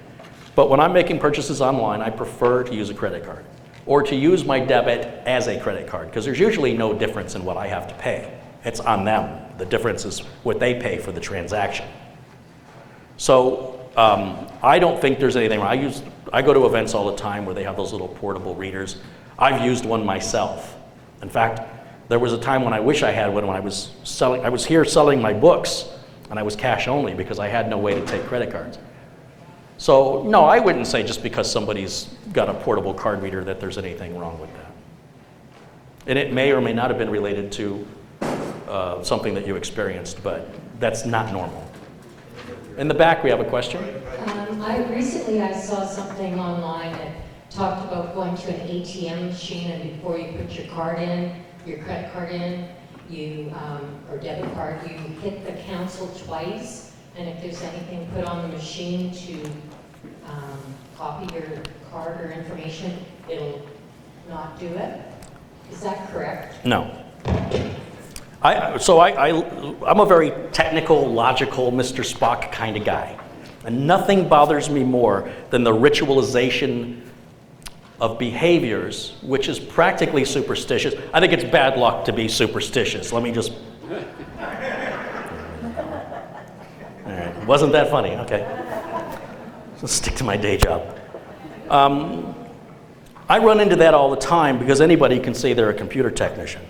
But when I'm making purchases online, I prefer to use a credit card or to use my debit as a credit card, because there's usually no difference in what I have to pay. It's on them. The difference is what they pay for the transaction. So I don't think there's anything wrong. I go to events all the time where they have those little portable readers. I've used one myself. In fact, there was a time when I wish I had one when I was here selling my books, and I was cash only because I had no way to take credit cards. So no, I wouldn't say just because somebody's got a portable card reader that there's anything wrong with that. And it may or may not have been related to something that you experienced, but that's not normal. In the back, we have a question. Recently I saw something online that talked about going to an ATM machine, and before you put your card in, your credit card in, or debit card, you hit the cancel twice, and if there's anything put on the machine to copy your card or information, it'll not do it. Is that correct? No. I'm a very technical, logical, Mr. Spock kind of guy. And nothing bothers me more than the ritualization of behaviors, which is practically superstitious. I think it's bad luck to be superstitious. Let me just... All right, wasn't that funny? Okay. Let's stick to my day job. I run into that all the time because anybody can say they're a computer technician.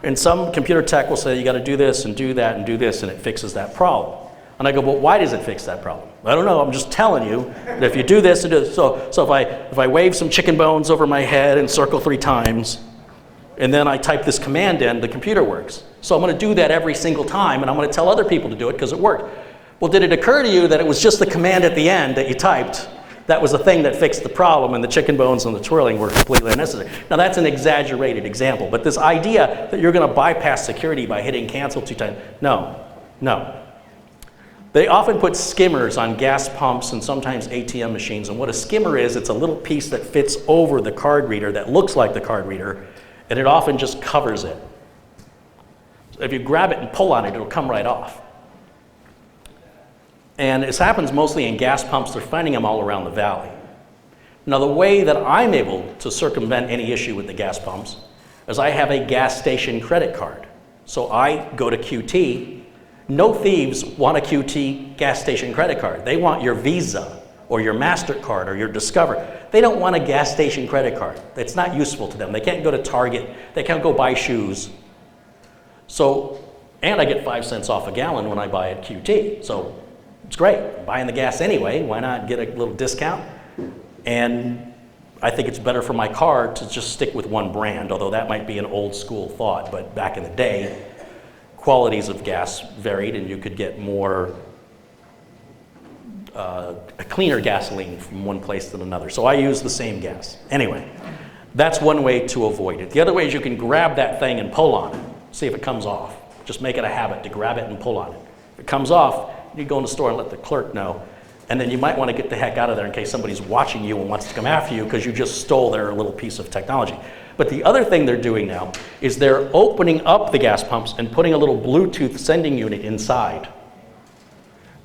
And some computer tech will say, you got to do this and do that and do this, and it fixes that problem. And I go, well, why does it fix that problem? I don't know, I'm just telling you that if you do this and do this, so if I wave some chicken bones over my head and circle 3 times, and then I type this command in, the computer works. So I'm going to do that every single time, and I'm going to tell other people to do it because it worked. Well, did it occur to you that it was just the command at the end that you typed that was the thing that fixed the problem, and the chicken bones and the twirling were completely unnecessary? Now that's an exaggerated example, but this idea that you're going to bypass security by hitting cancel 2 times, no. They often put skimmers on gas pumps and sometimes ATM machines, and what a skimmer is, it's a little piece that fits over the card reader that looks like the card reader, and it often just covers it. So if you grab it and pull on it, it'll come right off. And this happens mostly in gas pumps. They're finding them all around the valley. Now, the way that I'm able to circumvent any issue with the gas pumps is I have a gas station credit card. So I go to QT. No thieves want a QT gas station credit card. They want your Visa or your MasterCard or your Discover. They don't want a gas station credit card. It's not useful to them. They can't go to Target. They can't go buy shoes. So, and I get 5 cents off a gallon when I buy at QT. So it's great. I'm buying the gas anyway. Why not get a little discount? And I think it's better for my car to just stick with one brand, although that might be an old school thought. But back in the day, qualities of gas varied, and you could get more cleaner gasoline from one place to another. So I use the same gas. Anyway, that's one way to avoid it. The other way is you can grab that thing and pull on it, see if it comes off. Just make it a habit to grab it and pull on it. If it comes off, you go in the store and let the clerk know. And then you might want to get the heck out of there in case somebody's watching you and wants to come after you because you just stole their little piece of technology. But the other thing they're doing now is they're opening up the gas pumps and putting a little Bluetooth sending unit inside.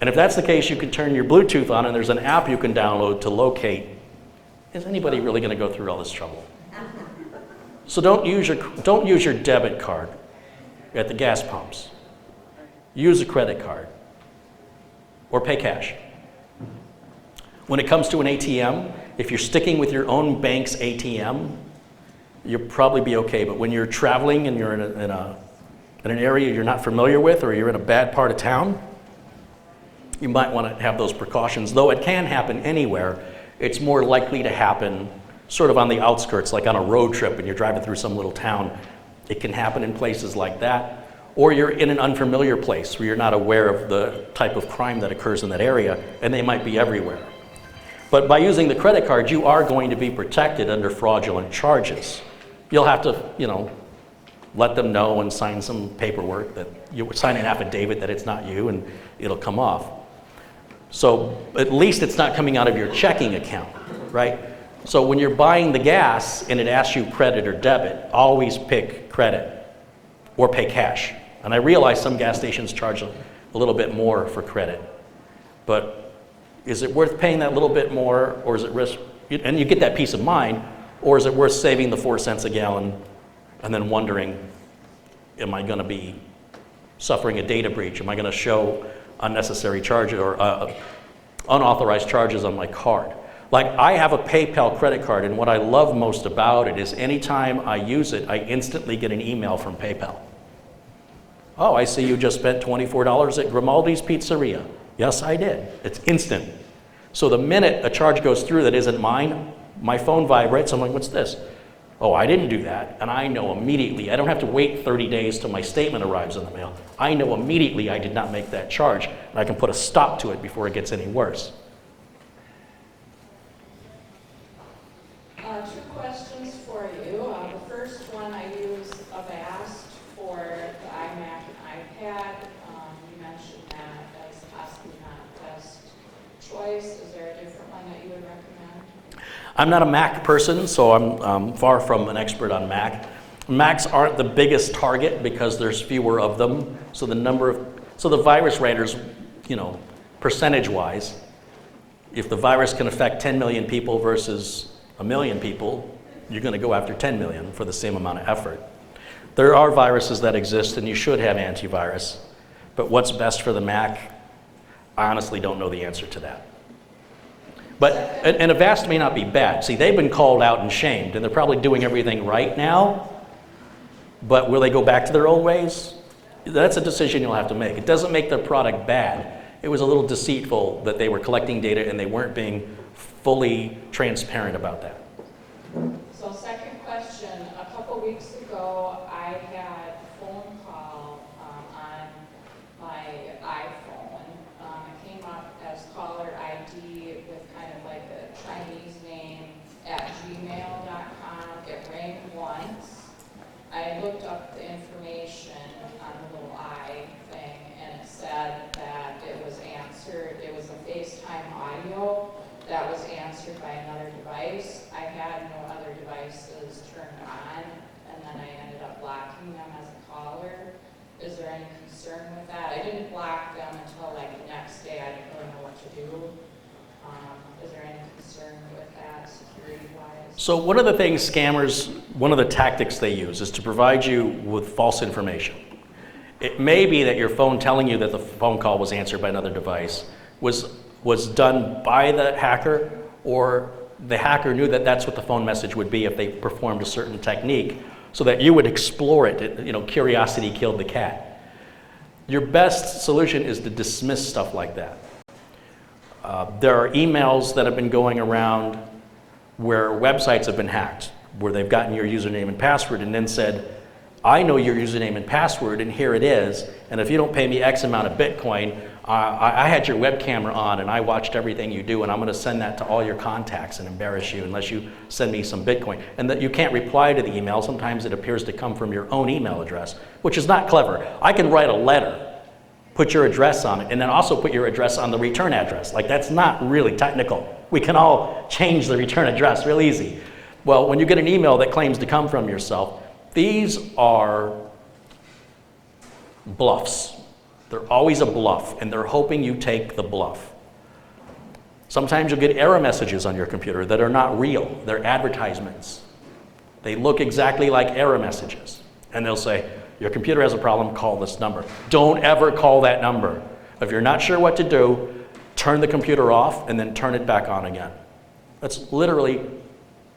And if that's the case, you can turn your Bluetooth on and there's an app you can download to locate. Is anybody really going to go through all this trouble? So don't use your debit card at the gas pumps. Use a credit card or pay cash. When it comes to an ATM, if you're sticking with your own bank's ATM, you'll probably be okay. But when you're traveling and you're in an area you're not familiar with, or you're in a bad part of town, you might want to have those precautions. Though it can happen anywhere, it's more likely to happen sort of on the outskirts, like on a road trip and you're driving through some little town. It can happen in places like that. Or you're in an unfamiliar place where you're not aware of the type of crime that occurs in that area, and they might be everywhere. But by using the credit card, you are going to be protected under fraudulent charges. You'll have to, let them know and sign some paperwork that you sign an affidavit that it's not you, and it'll come off. So at least it's not coming out of your checking account, right? So when you're buying the gas and it asks you credit or debit, always pick credit or pay cash. And I realize some gas stations charge a little bit more for credit, but is it worth paying that little bit more, or is it risk, and you get that peace of mind, or is it worth saving the 4 cents a gallon and then wondering, am I going to be suffering a data breach? Am I going to show unnecessary charges or unauthorized charges on my card? Like, I have a PayPal credit card, and what I love most about it is anytime I use it, I instantly get an email from PayPal. Oh, I see you just spent $24 at Grimaldi's Pizzeria. Yes, I did. It's instant. So the minute a charge goes through that isn't mine, my phone vibrates. I'm like, what's this? Oh, I didn't do that. And I know immediately. I don't have to wait 30 days till my statement arrives in the mail. I know immediately I did not make that charge, and I can put a stop to it before it gets any worse. 2 questions for you. The first one, I use Avast for the iMac and iPad. You mentioned that as possibly not a best choice. Is there a different one that you would recommend? I'm not a Mac person, so I'm far from an expert on Mac. Macs aren't the biggest target because there's fewer of them. So the virus raters, percentage-wise, if the virus can affect 10 million people versus a million people, you're going to go after 10 million for the same amount of effort. There are viruses that exist, and you should have antivirus. But what's best for the Mac, I honestly don't know the answer to that. But, and Avast may not be bad. See, they've been called out and shamed, and they're probably doing everything right now. But will they go back to their old ways? That's a decision you'll have to make. It doesn't make their product bad. It was a little deceitful that they were collecting data and they weren't being fully transparent about that. So second question, a couple weeks ago, I had a phone call on my iPhone. It came up as caller ID with kind of like a Chinese name at gmail.com. It rang once. I looked up the information on the little I thing, and it said that it was answered, it was a FaceTime audio that was answered by another device. I had no other devices turned on, and then I ended up blocking them as a caller. Is there any concern with that? I didn't block them until like the next day. I didn't really know what to do. Is there any concern with that security-wise? So one of the things scammers, one of the tactics they use is to provide you with false information. It may be that your phone telling you that the phone call was answered by another device was done by the hacker, or the hacker knew that that's what the phone message would be if they performed a certain technique, so that you would explore it. Curiosity killed the cat. Your best solution is to dismiss stuff like that. There are emails that have been going around where websites have been hacked, where they've gotten your username and password and then said, I know your username and password, and here it is, and if you don't pay me X amount of Bitcoin, I had your web camera on and I watched everything you do, and I'm going to send that to all your contacts and embarrass you unless you send me some Bitcoin. And that you can't reply to the email. Sometimes it appears to come from your own email address, which is not clever. I can write a letter, put your address on it, and then also put your address on the return address. Like, that's not really technical. We can all change the return address real easy. Well, when you get an email that claims to come from yourself, these are bluffs. They're always a bluff, and they're hoping you take the bluff. Sometimes you'll get error messages on your computer that are not real. They're advertisements. They look exactly like error messages. And they'll say, your computer has a problem, call this number. Don't ever call that number. If you're not sure what to do, turn the computer off and then turn it back on again. That's literally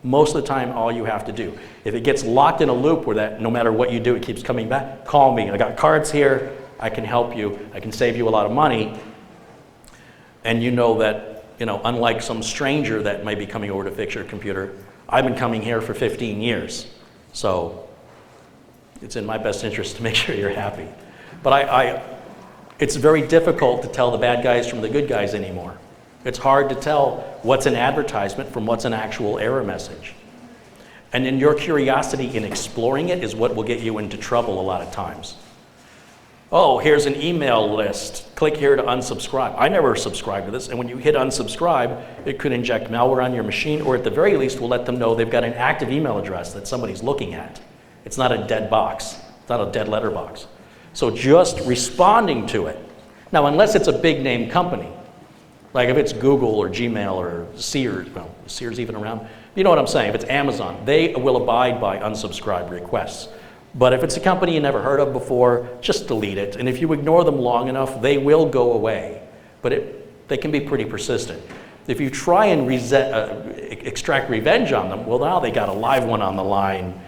most of the time all you have to do. If it gets locked in a loop where that no matter what you do, it keeps coming back, call me. I got cards here. I can help you. I can save you a lot of money. And you know that, unlike some stranger that may be coming over to fix your computer, I've been coming here for 15 years. So it's in my best interest to make sure you're happy. But it's very difficult to tell the bad guys from the good guys anymore. It's hard to tell what's an advertisement from what's an actual error message. And then your curiosity in exploring it is what will get you into trouble a lot of times. Oh, here's an email list. Click here to unsubscribe. I never subscribed to this, and when you hit unsubscribe, it could inject malware on your machine, or at the very least will let them know they've got an active email address that somebody's looking at. It's not a dead box. It's not a dead letter box. So just responding to it. Now, unless it's a big name company, like if it's Google or Gmail or Sears, well, is Sears even around? You know what I'm saying? If it's Amazon, they will abide by unsubscribe requests. But if it's a company you never heard of before, just delete it. And if you ignore them long enough, they will go away. But they can be pretty persistent. If you try and extract revenge on them, well, now they got a live one on the line,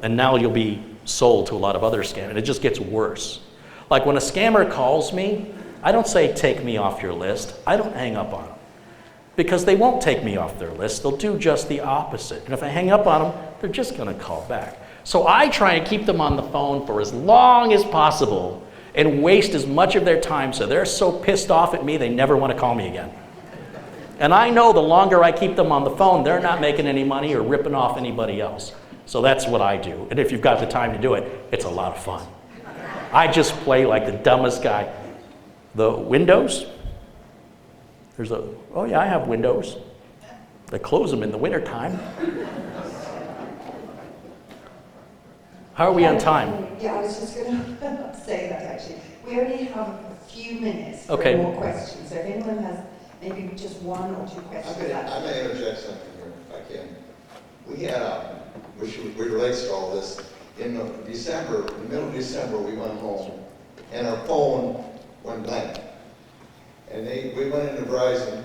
and now you'll be sold to a lot of other scammers. And it just gets worse. Like when a scammer calls me, I don't say, take me off your list. I don't hang up on them. Because they won't take me off their list. They'll do just the opposite. And if I hang up on them, they're just going to call back. So I try and keep them on the phone for as long as possible and waste as much of their time so they're so pissed off at me they never want to call me again. And I know the longer I keep them on the phone, they're not making any money or ripping off anybody else. So that's what I do. And if you've got the time to do it, it's a lot of fun. I just play like the dumbest guy. The Windows, oh yeah, I have Windows. They close them in the wintertime. How are we on time? Yeah, I was just going to say that actually. We only have a few minutes for Okay. more questions. So if anyone has maybe just one or two questions. I'm going to interject something here, if I can. We had, which relates to all this, in December, in the middle of December, we went home, and our phone went blank. And we went into Verizon,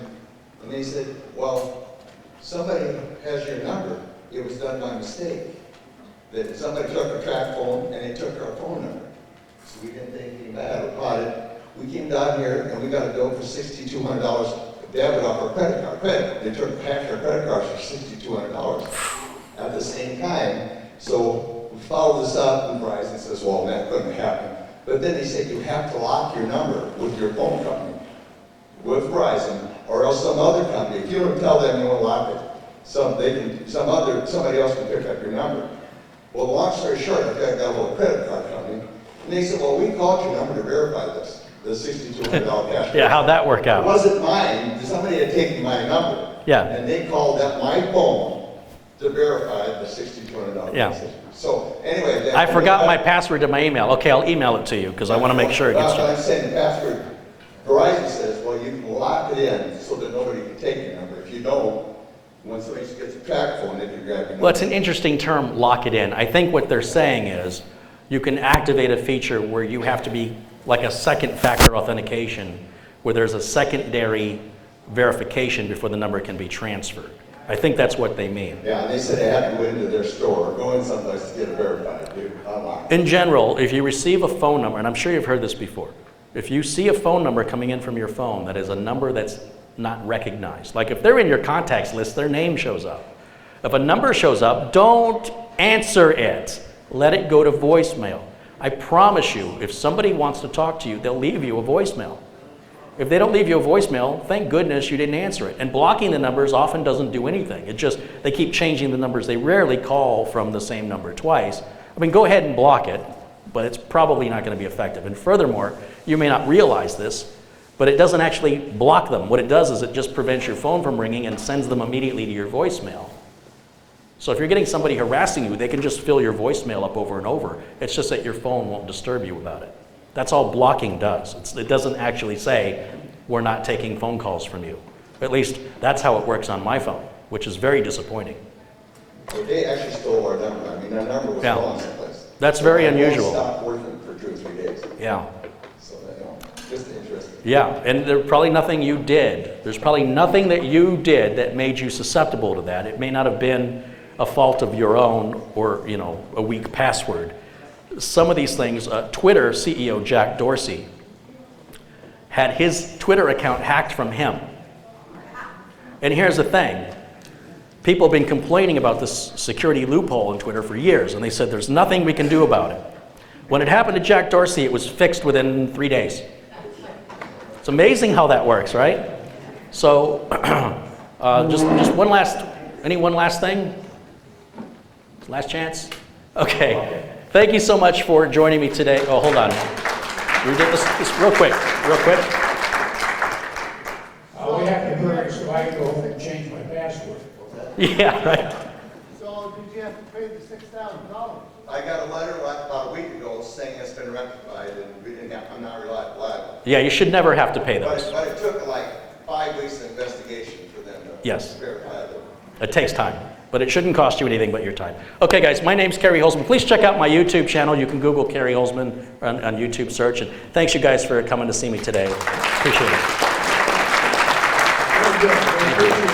and they said, well, somebody has your number. It was done by mistake. That somebody took our track phone, and they took our phone number. So we didn't think anything bad about it. We came down here, and we got a bill for $6,200 debit off our credit card. They took half our credit cards for $6,200 at the same time. So we followed this up, and Verizon says, well, that couldn't happen. But then they said, you have to lock your number with your phone company, with Verizon, or else some other company. If you don't tell them you want to lock it, somebody else can pick up your number. Well, long story short, I got a little credit card company, and they said, well, we called your number to verify this, the $6,200 cash. Yeah, how'd that work out? It wasn't mine. Somebody had taken my number. Yeah. And they called up my phone to verify the $6,200 Yeah. message. So anyway. I forgot my password to my email. Okay, I'll email it to you because I want to make sure it gets That's what done. I'm saying, the password. Verizon says, well, you can lock it in so that nobody can take your number. If you don't, when somebody gets a track phone, they can grab your number. Well, it's an interesting term, lock it in. I think what they're saying is you can activate a feature where you have to be like a second factor authentication, where there's a secondary verification before the number can be transferred. I think that's what they mean. Yeah, and they said they had to go into their store or go in someplace to get it verified, unlock. In general, if you receive a phone number, and I'm sure you've heard this before, if you see a phone number coming in from your phone that is a number that's not recognized, like if they're in your contacts list, their name shows up. If a number shows up, don't answer it. Let it go to voicemail. I promise you, if somebody wants to talk to you, they'll leave you a voicemail. If they don't leave you a voicemail, thank goodness you didn't answer it. And blocking the numbers often doesn't do anything. It just, they keep changing the numbers. They rarely call from the same number twice. I mean, go ahead and block it, but it's probably not going to be effective. And furthermore, you may not realize this, but it doesn't actually block them. What it does is it just prevents your phone from ringing and sends them immediately to your voicemail. So if you're getting somebody harassing you, they can just fill your voicemail up over and over. It's just that your phone won't disturb you about it. That's all blocking does. It doesn't actually say, we're not taking phone calls from you. At least that's how it works on my phone, which is very disappointing. Well, they actually stole our number. I mean, our number was gone someplace. That's very My phone unusual. stopped working for 2 or 3 days. Yeah. So, just interesting. Yeah, and there's probably nothing you did. There's probably nothing that you did that made you susceptible to that. It may not have been a fault of your own or, a weak password. Some of these things, Twitter CEO Jack Dorsey had his Twitter account hacked from him. And here's the thing. People have been complaining about this security loophole in Twitter for years, and they said there's nothing we can do about it. When it happened to Jack Dorsey, it was fixed within 3 days. It's amazing how that works, right? So, just one last thing? Last chance? Okay. Thank you so much for joining me today. Oh, hold on. We did this real quick. We have to hurry, so I can go home and change my password. Yeah, right. So did you have to pay the $6,000? I got a letter about a week ago saying it's been rectified and I'm not liable. Yeah, you should never have to pay those. But it took like 5 weeks of investigation for them to Yes. verify it. It takes time, but it shouldn't cost you anything but your time. Okay, guys, my name's Kerry Holzman. Please check out my YouTube channel. You can Google Kerry Holzman on YouTube search. And thanks, you guys, for coming to see me today. Appreciate it. Very good.